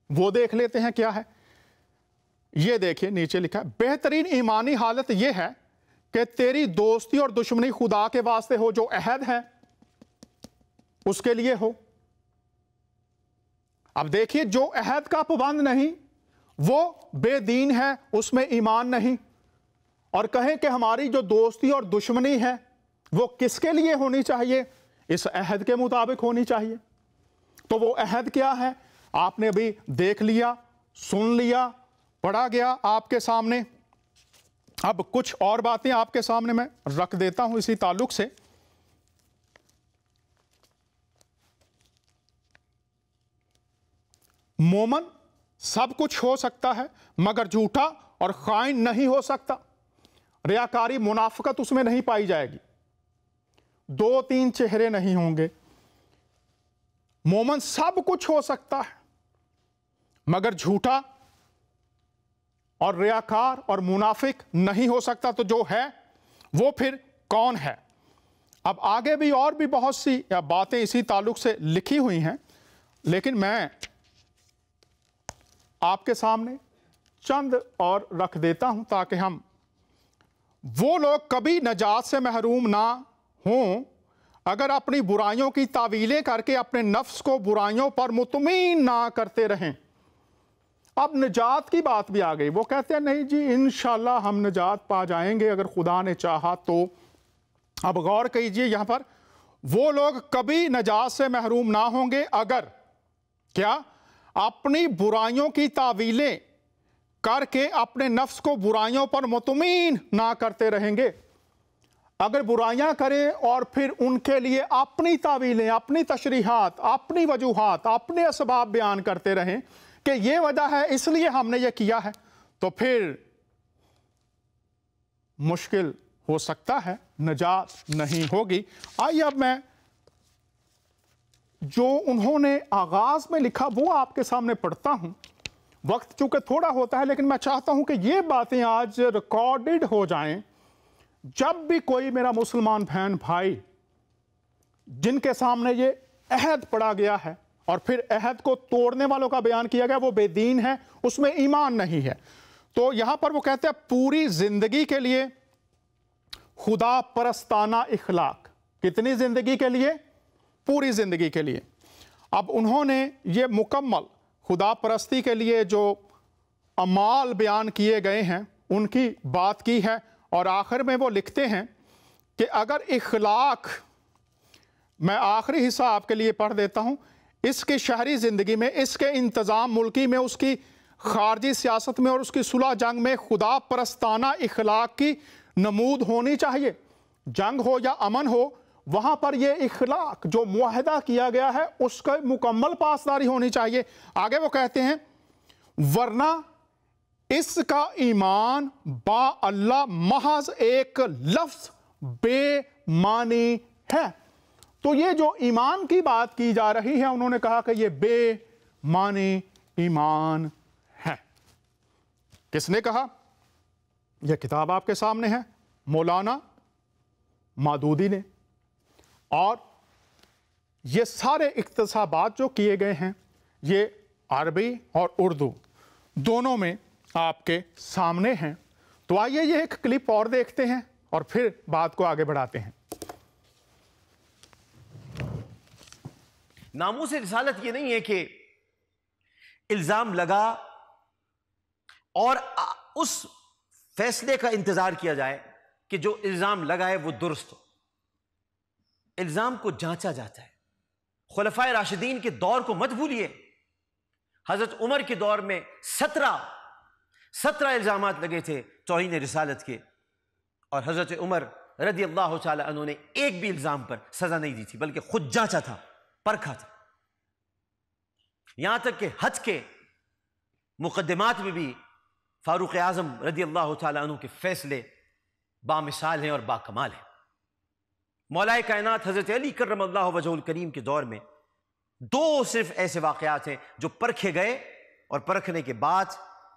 वो देख लेते हैं क्या है। ये देखिए नीचे लिखा है, बेहतरीन ईमानी हालत ये है कि तेरी दोस्ती और दुश्मनी खुदा के वास्ते हो, जो अहद है उसके लिए हो। अब देखिए, जो अहद का पाबंद नहीं वो बेदीन है, उसमें ईमान नहीं। और कहें कि हमारी जो दोस्ती और दुश्मनी है वो किसके लिए होनी चाहिए? इस अहद के मुताबिक होनी चाहिए। तो वो अहद क्या है आपने अभी देख लिया, सुन लिया, पढ़ा गया आपके सामने। अब कुछ और बातें आपके सामने मैं रख देता हूं इसी ताल्लुक से। मोमन सब कुछ हो सकता है मगर झूठा और खाइन नहीं हो सकता। रियाकारी मुनाफिकत उसमें नहीं पाई जाएगी, दो तीन चेहरे नहीं होंगे। मोमन सब कुछ हो सकता है मगर झूठा और रियाकार और मुनाफिक नहीं हो सकता। तो जो है वो फिर कौन है? अब आगे भी और भी बहुत सी बातें इसी ताल्लुक से लिखी हुई हैं, लेकिन मैं आपके सामने चंद और रख देता हूं ताकि हम वो लोग कभी नजात से महरूम ना हों अगर अपनी बुराइयों की तावीलें करके अपने नफ्स को बुराइयों पर मुतमईन ना करते रहें। अब निजात की बात भी आ गई। वो कहते हैं नहीं जी इंशाल्लाह हम निजात पा जाएंगे अगर खुदा ने चाहा तो। अब गौर कीजिए यहाँ पर, वो लोग कभी निजात से महरूम ना होंगे अगर क्या अपनी बुराइयों की तावीलें करके अपने नफ्स को बुराइयों पर मुतमईन ना करते रहेंगे। अगर बुराइयां करें और फिर उनके लिए अपनी तावीलें, अपनी तशरीहात, अपनी वजूहात, अपने असबाब बयान करते रहें कि ये वजह है इसलिए हमने ये किया है, तो फिर मुश्किल हो सकता है, नजात नहीं होगी। आइए अब मैं जो उन्होंने आगाज में लिखा वो आपके सामने पढ़ता हूं। वक्त चूंकि थोड़ा होता है लेकिन मैं चाहता हूं कि ये बातें आज रिकॉर्डेड हो जाएं। जब भी कोई मेरा मुसलमान बहन भाई जिनके सामने ये अहद पढ़ा गया है और फिर अहद को तोड़ने वालों का बयान किया गया, वो बेदीन है, उसमें ईमान नहीं है, तो यहां पर वो कहते हैं पूरी जिंदगी के लिए खुदा परस्ताना इखलाक। कितनी जिंदगी के लिए? पूरी जिंदगी के लिए। अब उन्होंने ये मुकम्मल खुदा परस्ती के लिए जो अमाल बयान किए गए हैं उनकी बात की है और आखिर में वो लिखते हैं कि अगर इखलाक, मैं आखिरी हिस्सा आपके लिए पढ़ देता हूं, इसकी शहरी ज़िंदगी में, इसके इंतज़ाम मुल्की में, उसकी खारजी सियासत में और उसकी सुलह जंग में खुदा परस्ताना इखलाक की नमूद होनी चाहिए। जंग हो या अमन हो, वहां पर यह इखलाक जो मुआहदा किया गया है उसका मुकम्मल पासदारी होनी चाहिए। आगे वो कहते हैं वरना इसका ईमान बा अल्लाह महज एक लफ्ज बेमानी है। तो ये जो ईमान की बात की जा रही है, उन्होंने कहा कि ये बेमानी ईमान है। किसने कहा? यह किताब आपके सामने है, मौलाना मादूदी ने। और ये सारे इक्तसाबात जो किए गए हैं ये अरबी और उर्दू दोनों में आपके सामने हैं। तो आइए ये एक क्लिप और देखते हैं और फिर बात को आगे बढ़ाते हैं। नामूस रिसालत ये नहीं है कि इल्जाम लगा और उस फैसले का इंतजार किया जाए कि जो इल्जाम लगा है वो दुरुस्त हो। इल्जाम को जांचा जाता है। खुलफाए राशिदीन के दौर को मत भूलिए। हजरत उमर के दौर में 17 इल्जामात लगे थे तौहीन रिसालत के, और हजरत उमर रदी अल्लाह तआला अन्हु ने एक भी इल्जाम पर सजा नहीं दी थी, बल्कि खुद जांचा था, परखा था। यहां तक कि हज के मुकद्दमात में भी फारूक आजम रदी अल्लाह तआला अन्हु के फैसले बामिसाल हैं और बाकमाल हैं। मौलाए कायनात हजरत अली कर्रमल्लाहु वजहुल करीम के दौर में 2 सिर्फ ऐसे वाकयात हैं जो परखे गए और परखने के बाद,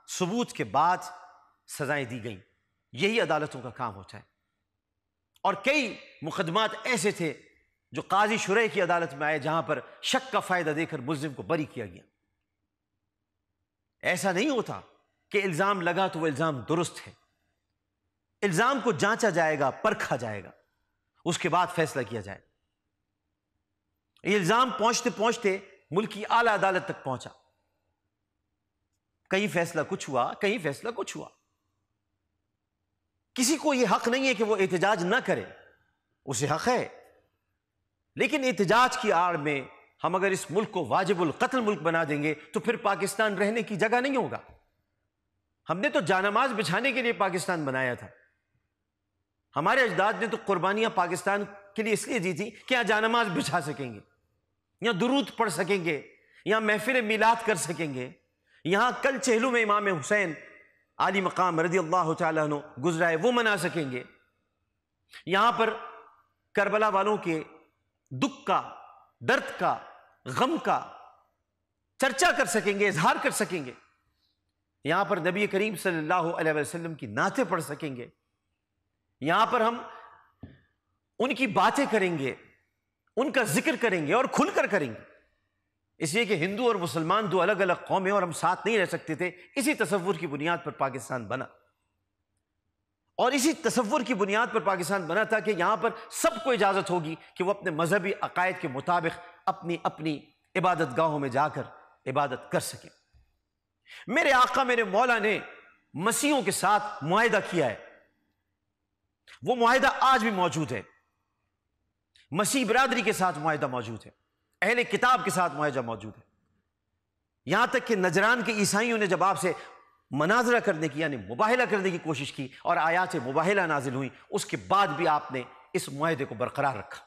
सबूत के बाद सजाएं दी गई। यही अदालतों का काम होता है। और कई मुकदमात ऐसे थे जो काजी शुरह की अदालत में आए जहां पर शक का फायदा देकर मुल्जिम को बरी किया गया। ऐसा नहीं होता कि इल्जाम लगा तो वह इल्जाम दुरुस्त है। इल्जाम को जांचा जाएगा, परखा जाएगा, उसके बाद फैसला किया जाए। इल्जाम पहुंचते पहुंचते मुल्क की आला अदालत तक पहुंचा। कहीं फैसला कुछ हुआ, कहीं फैसला कुछ हुआ। किसी को यह हक नहीं है कि वो एहतजाज ना करे, उसे हक है। लेकिन एहतजाज की आड़ में हम अगर इस मुल्क को वाजिबुल कत्ल मुल्क बना देंगे तो फिर पाकिस्तान रहने की जगह नहीं होगा। हमने तो जानमाज बिछाने के लिए पाकिस्तान बनाया था। हमारे अजदाद ने तो कुर्बानियां पाकिस्तान के लिए इसलिए दी थी कि यहां जानमाज बिछा सकेंगे, यहां दुरूद पढ़ सकेंगे, यहां महफिल मिलाद कर सकेंगे, यहां कल चहलू में इमाम हुसैन आली मकाम रदी अल्लाह तआला अन्हु गुजरा है वो मना सकेंगे, यहां पर करबला वालों के दुख का, दर्द का, गम का चर्चा कर सकेंगे, इजहार कर सकेंगे। यहां पर नबी करीम सल्लल्लाहु अलैहि वसल्लम की नाते पढ़ सकेंगे। यहां पर हम उनकी बातें करेंगे, उनका जिक्र करेंगे और खुलकर करेंगे। इसलिए कि हिंदू और मुसलमान 2 अलग अलग कौमें और हम साथ नहीं रह सकते थे। इसी तसव्वुर की बुनियाद पर पाकिस्तान बना। اور اسی تصور کی بنیاد پر پاکستان بنا تھا کہ یہاں پر سب کو اجازت ہوگی کہ وہ اپنے مذہبی عقائد کے مطابق اپنی اپنی عبادت گاہوں میں جا کر عبادت کر سکیں۔ میرے آقا میرے مولا نے مسیحوں کے ساتھ معاہدہ کیا ہے، وہ معاہدہ آج بھی موجود ہے۔ مسیح برادری کے ساتھ معاہدہ موجود ہے، اہل کتاب کے ساتھ معاہدہ موجود ہے، یہاں تک کہ نجران کے عیسائیوں نے جب آپ سے مناظرہ کرنے کی یعنی مباہلہ کرنے کی کوشش کی اور آیات مباہلہ نازل ہوئی، اس کے بعد بھی آپ نے اس معاہدے کو برقرار رکھا۔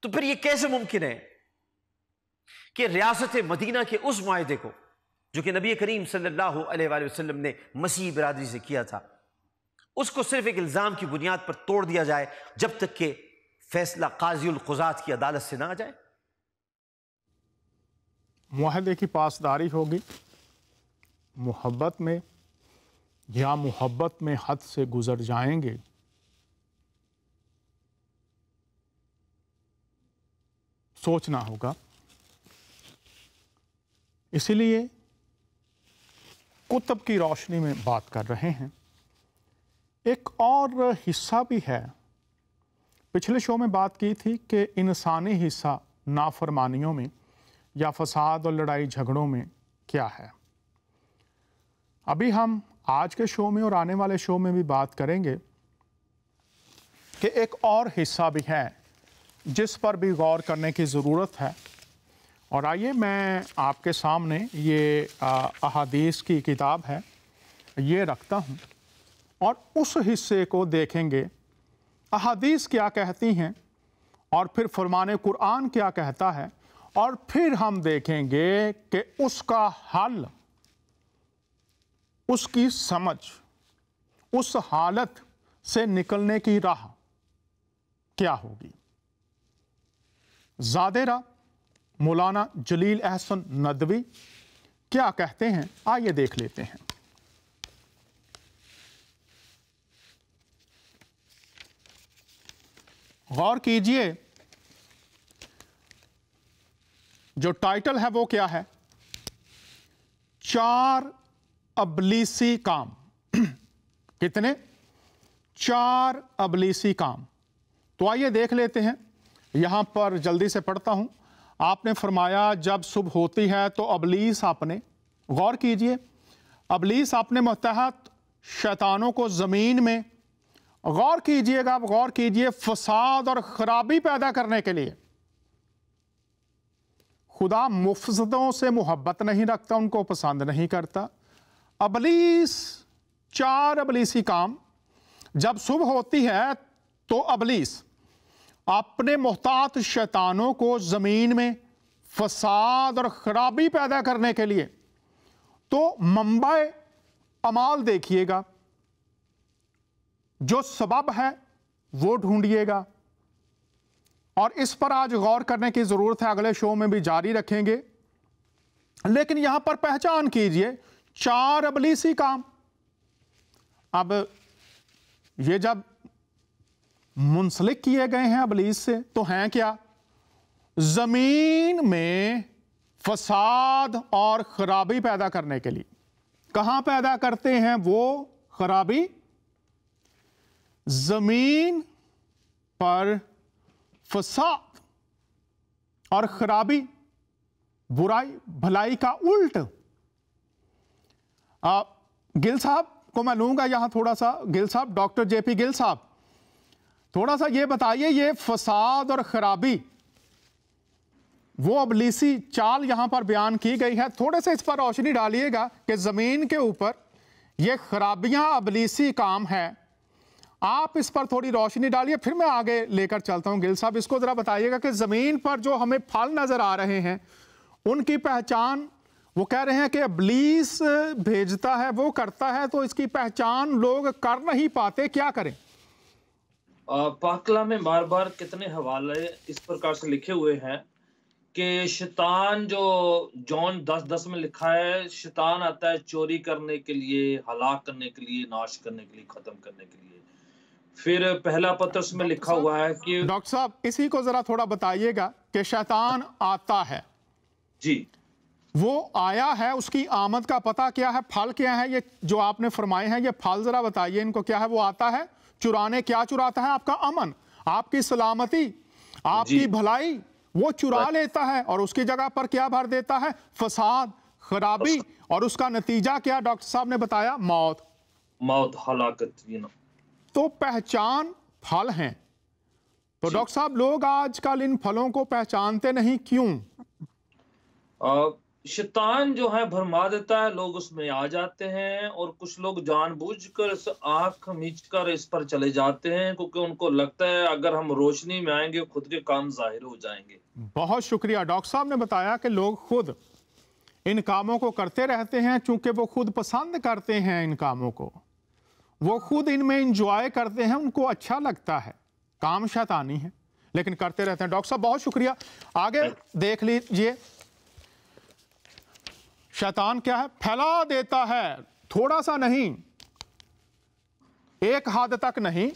تو پھر یہ کیسے ممکن ہے کہ ریاست مدینہ کے اس معاہدے کو جو کہ نبی کریم صلی اللہ علیہ وآلہ وسلم نے مسیح برادری سے کیا تھا، اس کو صرف ایک الزام کی بنیاد پر توڑ دیا جائے جب تک کہ فیصلہ قاضی القضات کی عدالت سے نہ آ جائے؟ معاہدے کی پاسداری ہوگی محبت میں، یا محبت میں حد سے گزر جائیں گے؟ سوچنا ہوگا۔ اسی لیے کتب کی روشنی میں بات کر رہے ہیں۔ ایک اور حصہ بھی ہے، پچھلے شو میں بات کی تھی کہ انسانی حصہ نافرمانیوں میں یا فساد اور لڑائی جھگڑوں میں کیا ہے۔ ابھی ہم آج کے شو میں اور آنے والے شو میں بھی بات کریں گے کہ ایک اور حصہ بھی ہے جس پر بھی غور کرنے کی ضرورت ہے۔ اور آئیے میں آپ کے سامنے یہ احادیث کی کتاب ہے یہ رکھتا ہوں اور اس حصے کو دیکھیں گے احادیث کیا کہتی ہیں اور پھر فرمان قرآن کیا کہتا ہے، اور پھر ہم دیکھیں گے کہ اس کا حل، اس کی سمجھ، اس حالت سے نکلنے کی راہ کیا ہوگی۔ زادرہ مولانا جلیل احسن ندوی کیا کہتے ہیں، آئیے دیکھ لیتے ہیں۔ غور کیجئے، جو ٹائٹل ہے وہ کیا ہے؟ 4 ابلیسی کام۔ کتنے؟ 4 ابلیسی کام۔ تو آئیے دیکھ لیتے ہیں، یہاں پر جلدی سے پڑھتا ہوں۔ آپ نے فرمایا جب صبح ہوتی ہے تو ابلیس اپنے، غور کیجئے، ابلیس اپنے متحد شیطانوں کو زمین میں، غور کیجئے گا، غور کیجئے، فساد اور خرابی پیدا کرنے کے لیے۔ خدا مفسدوں سے محبت نہیں رکھتا، ان کو پسند نہیں کرتا۔ ابلیس، 4 ابلیسی کام۔ جب صبح ہوتی ہے تو ابلیس اپنے محتاط شیطانوں کو زمین میں فساد اور خرابی پیدا کرنے کے لیے، تو منبع اعمال دیکھیے گا، جو سبب ہے وہ ڈھونڈیے گا، اور اس پر آج غور کرنے کی ضرورت ہے، اگلے شو میں بھی جاری رکھیں گے۔ لیکن یہاں پر پہچان کیجئے 4 ابلیسی کام۔ اب یہ جب منسلک کیے گئے ہیں ابلیس سے تو ہیں کیا؟ زمین میں فساد اور خرابی پیدا کرنے کے لیے۔ کہاں پیدا کرتے ہیں وہ خرابی؟ زمین پر فساد اور خرابی، برائی بھلائی کا الٹ۔ گل صاحب کو میں لوں گا یہاں تھوڑا سا، گل صاحب، ڈاکٹر جے پی گل صاحب، تھوڑا سا یہ بتائیے، یہ فساد اور خرابی وہ ابلیسی چال یہاں پر بیان کی گئی ہے، تھوڑے سے اس پر روشنی ڈالیے گا کہ زمین کے اوپر یہ خرابیاں ابلیسی کام ہے۔ آپ اس پر تھوڑی روشنی ڈالیے، پھر میں آگے لے کر چلتا ہوں۔ گل صاحب اس کو ذرا بتائیے گا کہ زمین پر جو ہمیں پھل نظر آ رہے ہیں ان کی پہچان، وہ کہہ رہے ہیں کہ ابلیس بھیجتا ہے، وہ کرتا ہے، تو اس کی پہچان لوگ کر نہیں پاتے، کیا کریں؟ پاک کلام میں بار بار کتنے حوالے اس پرکار سے لکھے ہوئے ہیں کہ شیطان، جو جون 10:10 میں لکھا ہے، شیطان آتا ہے چوری کرنے کے لیے، ہلاک کرنے کے لیے، ناش کرنے کے لیے، ختم کرنے کے لیے۔ پھر پہلا پترس میں لکھا ہوا ہے کہ ڈاکٹر صاحب اسی کو ذرا تھوڑا بتائیے گا کہ شیطان آتا ہے۔ جی، वो आया है, उसकी आमद का पता क्या है, फल क्या है, ये जो आपने फरमाए हैं ये फल जरा बताइए इनको क्या है। वो आता है चुराने, क्या चुराता है? आपका अमन, आपकी सलामती, आपकी भलाई वो चुरा लेता है और उसकी जगह पर क्या भर देता है? फसाद, खराबी, और उसका नतीजा क्या डॉक्टर साहब ने बताया? मौत, हलाकत। तो पहचान फल हैं। तो डॉक्टर साहब लोग आजकल इन फलों को पहचानते नहीं, क्यों? शैतान जो है भरमा देता है, लोग उसमें आ जाते हैं और कुछ लोग जानबूझकर इस आंख मीचकर इस पर चले जाते हैं, क्योंकि उनको लगता है अगर हम रोशनी में आएंगे खुद के काम जाहिर हो जाएंगे। बहुत शुक्रिया। डॉक्टर साहब ने बताया कि लोग खुद इन कामों को करते रहते हैं, चूंकि वो खुद पसंद करते हैं इन कामों को, वो खुद इनमें इंजॉय करते हैं, उनको अच्छा लगता है, काम शैतानी है लेकिन करते रहते हैं। डॉक्टर साहब बहुत शुक्रिया। आगे देख लीजिए, शैतान क्या है? फैला देता है, थोड़ा सा नहीं, एक हद तक नहीं,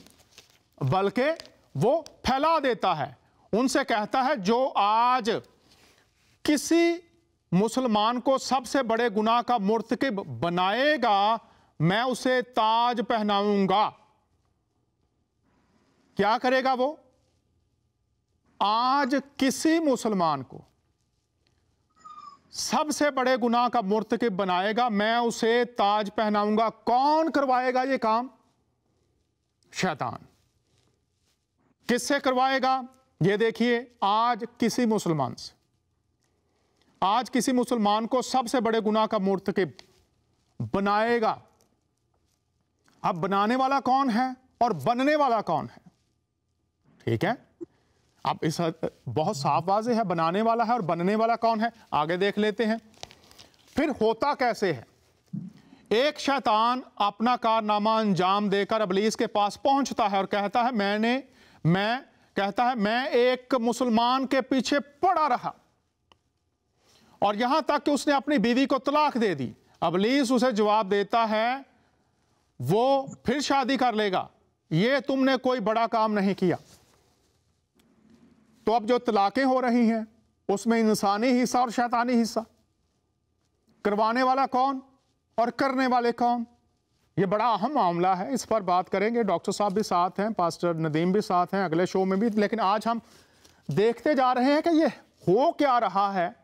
बल्कि वो फैला देता है। उनसे कहता है जो आज किसी मुसलमान को सबसे बड़े गुनाह का मुर्तकिब बनाएगा मैं उसे ताज पहनाऊंगा। क्या करेगा वो? आज किसी मुसलमान को सबसे बड़े गुनाह का मुर्तकिब बनाएगा मैं उसे ताज पहनाऊंगा। कौन करवाएगा ये काम? शैतान। किससे करवाएगा? ये देखिए, आज किसी मुसलमान से, आज किसी मुसलमान को सबसे बड़े गुनाह का मुर्तकिब बनाएगा। अब बनाने वाला कौन है और बनने वाला कौन है? ठीक है, अब इस बहुत साफ वाज़ेह है, बनाने वाला है और बनने वाला कौन है। आगे देख लेते हैं। फिर होता कैसे है? एक शैतान अपना कारनामा अंजाम देकर इब्लीस के पास पहुंचता है और कहता है मैं एक मुसलमान के पीछे पड़ा रहा और यहां तक कि उसने अपनी बीवी को तलाक दे दी। इब्लीस उसे जवाब देता है वो फिर शादी कर लेगा, ये तुमने कोई बड़ा काम नहीं किया। तो अब जो तलाकें हो रही हैं उसमें इंसानी हिस्सा और शैतानी हिस्सा, करवाने वाला कौन और करने वाले कौन? ये बड़ा अहम मामला है, इस पर बात करेंगे। डॉक्टर साहब भी साथ हैं, पास्टर नदीम भी साथ हैं अगले शो में भी। लेकिन आज हम देखते जा रहे हैं कि ये हो क्या रहा है,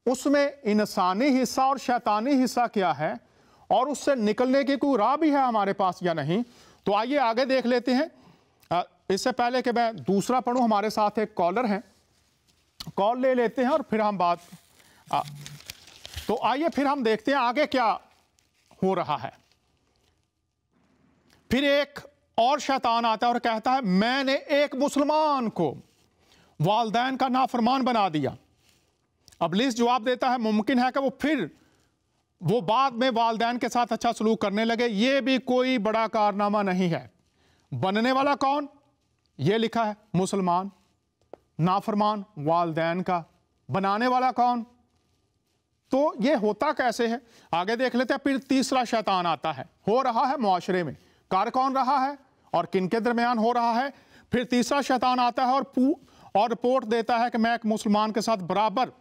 उसमें इंसानी हिस्सा और शैतानी हिस्सा क्या है और उससे निकलने की कोई राह भी है हमारे पास या नहीं। तो आइए आगे देख लेते हैं। इससे पहले कि मैं दूसरा पढ़ूं, हमारे साथ एक कॉलर हैं, कॉल ले लेते हैं और फिर हम बात तो आइए फिर हम देखते हैं आगे क्या हो रहा है। फिर एक और शैतान आता है और कहता है मैंने एक मुसलमान को वालिदैन का नाफरमान बना दिया। इब्लीस जवाब देता है मुमकिन है कि वो बाद में वालिदैन के साथ अच्छा सलूक करने लगे, ये भी कोई बड़ा कारनामा नहीं है। बनने वाला कौन? ये लिखा है मुसलमान, नाफरमान वालिदैन का। बनाने वाला कौन? तो ये होता कैसे है आगे देख लेते हैं। फिर तीसरा शैतान आता है, हो रहा है मुआशरे में, कार कौन रहा है और किन के दरमियान हो रहा है। फिर तीसरा शैतान आता है और रिपोर्ट देता है कि मैं एक मुसलमान के साथ बराबर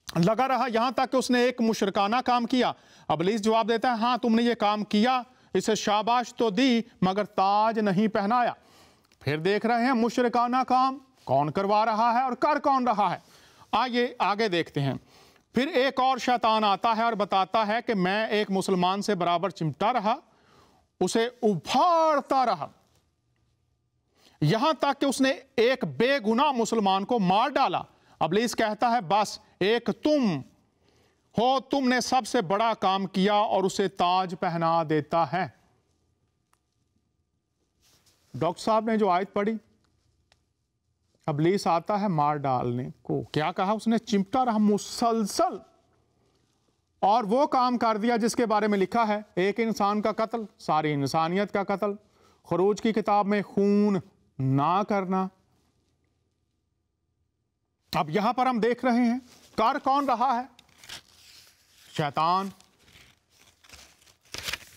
लगा रहा, यहां तक कि उसने एक मुशरकाना काम किया। इब्लीस जवाब देता है हाँ तुमने ये काम किया, इसे शाबाश तो दी मगर ताज नहीं पहनाया। फिर देख रहे हैं मुशरकाना काम कौन करवा रहा है और कर कौन रहा है। आइए आगे देखते हैं। फिर एक और शैतान आता है और बताता है कि मैं एक मुसलमान से बराबर चिमटा रहा, उसे उभारता रहा, यहां तक कि उसने एक बेगुनाह मुसलमान को मार डाला। इब्लीस कहता है बस एक तुम हो, तुमने सबसे बड़ा काम किया, और उसे ताज पहना देता है। डॉक्टर साहब ने जो आयत पढ़ी, इब्लीस आता है मार डालने को, क्या कहा उसने? चिमटा रहा मुसलसल, और वो काम कर दिया जिसके बारे में लिखा है एक इंसान का कत्ल, सारी इंसानियत का कत्ल। खरूज की किताब में खून ना करना। अब यहां पर हम देख रहे हैं कर कौन रहा है? शैतान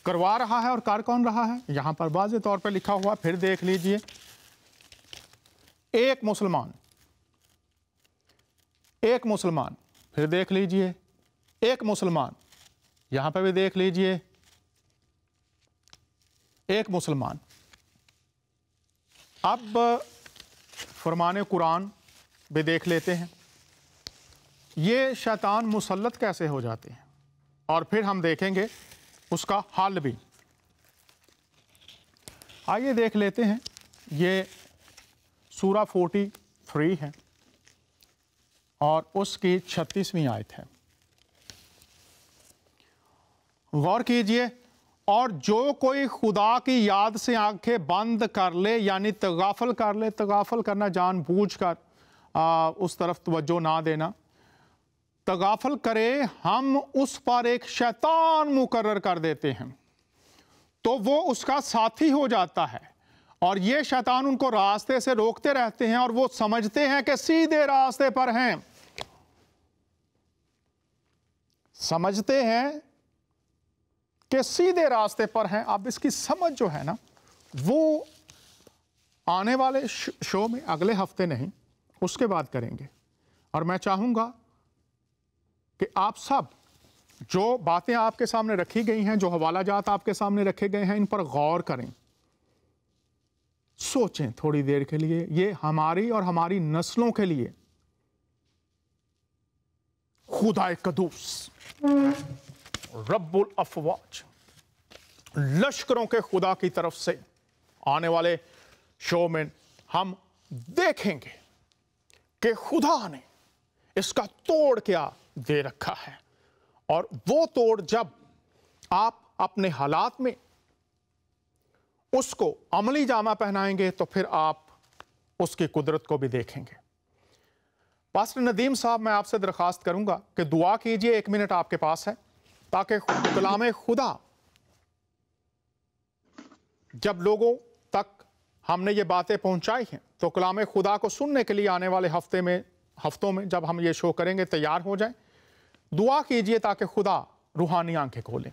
करवा रहा है, और कर कौन रहा है? यहां पर वाज़ेह तौर पर लिखा हुआ। फिर देख लीजिए, एक मुसलमान, फिर देख लीजिए एक मुसलमान, यहां पर भी देख लीजिए, एक मुसलमान। अब फरमान कुरान भी देख लेते हैं, ये शैतान मुसल्लत कैसे हो जाते हैं, और फिर हम देखेंगे उसका हल भी। आइए देख लेते हैं, ये सूरा 43 है और उसकी 36वीं आयत है। गौर कीजिए, और जो कोई खुदा की याद से आंखें बंद कर ले, यानी तगाफल कर ले, तगाफल करना जानबूझकर उस तरफ तवज्जो ना देना, तगाफल करे, हम उस पर एक शैतान मुकर्रर कर देते हैं तो वो उसका साथी हो जाता है, और ये शैतान उनको रास्ते से रोकते रहते हैं और वो समझते हैं कि सीधे रास्ते पर हैं, समझते हैं कि सीधे रास्ते पर हैं। अब इसकी समझ जो है ना, वो आने वाले शो में अगले हफ्ते नहीं, उसके बाद करेंगे। और मैं चाहूँगा कि आप सब जो बातें आपके सामने रखी गई हैं, जो हवाला जात आपके सामने रखे गए हैं, इन पर गौर करें, सोचें थोड़ी देर के लिए। ये हमारी और हमारी नस्लों के लिए खुदा कदूस, रब्बुल अफवाज, लश्करों के खुदा की तरफ से आने वाले शो में हम देखेंगे कि खुदा ने इसका तोड़ क्या दे रखा है, और वो तोड़ जब आप अपने हालात में उसको अमली जामा पहनाएंगे तो फिर आप उसकी कुदरत को भी देखेंगे। पास्टर नदीम साहब, मैं आपसे दरख्वास्त करूंगा कि दुआ कीजिए, 1 मिनट आपके पास है, ताकि कलाम खुदा जब लोगों तक हमने ये बातें पहुंचाई हैं तो कलाम खुदा को सुनने के लिए आने वाले हफ्तों में जब हम ये शो करेंगे तैयार हो जाएं। दुआ कीजिए ताकि खुदा रूहानी आंखें खोलें,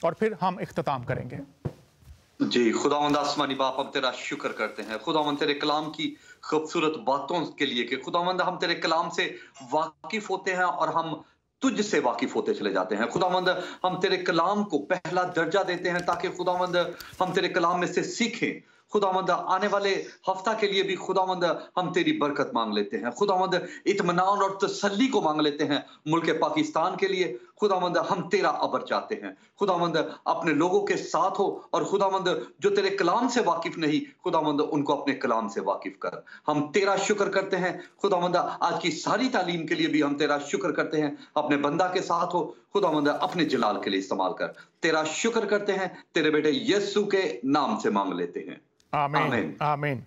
और फिर हम इख्तिताम करेंगे। जी, खुदावंद आसमानी बाप, हम तेरा शुक्र करते हैं खुदावंद तेरे कलाम की खूबसूरत बातों के लिए कि खुदावंद हम तेरे कलाम से वाकिफ होते हैं और हम तुझसे वाकिफ होते चले जाते हैं। खुदावंद हम तेरे कलाम को पहला दर्जा देते हैं ताकि खुदावंद हम तेरे कलाम में से सीखें। खुदावंद आने वाले हफ्ता के लिए भी खुदावंद हम तेरी बरकत मांग लेते हैं। खुदावंद इत्मीनान और तसल्ली को मांग लेते हैं मुल्क पाकिस्तान के लिए। खुदावंद हम तेरा अबर चाहते हैं। खुदावंद अपने लोगों के साथ हो, और खुदावंद जो तेरे कलाम से वाकिफ नहीं, खुदावंद उनको अपने कलाम से वाकिफ कर। हम तेरा शुक्र करते हैं खुदावंद, आज की सारी तालीम के लिए भी हम तेरा शुक्र करते हैं। अपने बंदा के साथ हो खुदावंद, अपने जलाल के लिए इस्तेमाल कर। तेरा शुक्र करते हैं, तेरे बेटे यीशु के नाम से मांग लेते हैं, आमीन आमीन।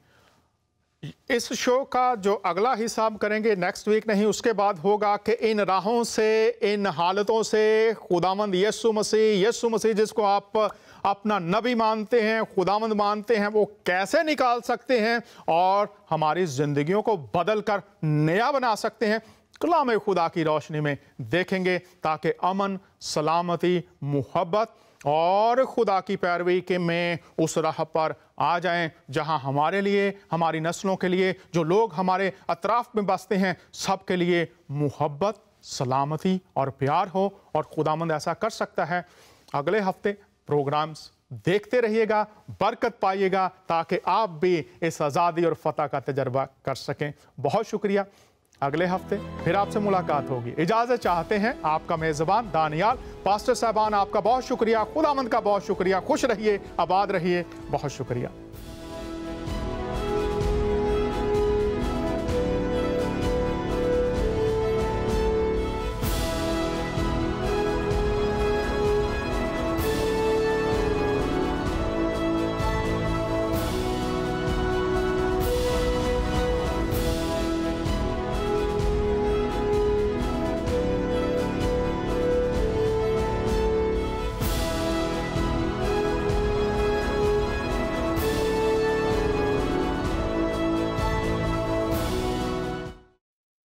इस शो का जो अगला हिस्सा हम करेंगे नेक्स्ट वीक नहीं, उसके बाद होगा कि इन राहों से, इन हालतों से खुदावंद यीशु मसीह जिसको आप अपना नबी मानते हैं, खुदावंद मानते हैं, वो कैसे निकाल सकते हैं और हमारी जिंदगियों को बदल कर नया बना सकते हैं, कलाम खुदा की रोशनी में देखेंगे, ताकि अमन, सलामती, मुहब्बत और खुदा की पैरवी के में उस राह पर आ जाएं जहां हमारे लिए, हमारी नस्लों के लिए, जो लोग हमारे अतराफ में बसते हैं, सब के लिए मुहब्बत, सलामती और प्यार हो। और खुदामंद ऐसा कर सकता है। अगले हफ्ते प्रोग्राम्स देखते रहिएगा, बरकत पाइएगा, ताकि आप भी इस आज़ादी और फतह का तजर्बा कर सकें। बहुत शुक्रिया। अगले हफ्ते फिर आपसे मुलाकात होगी। इजाज़त चाहते हैं आपका मेज़बान दानियाल। पास्टर साहबान, आपका बहुत शुक्रिया, खुदावंद का बहुत शुक्रिया। खुश रहिए, आबाद रहिए। बहुत शुक्रिया।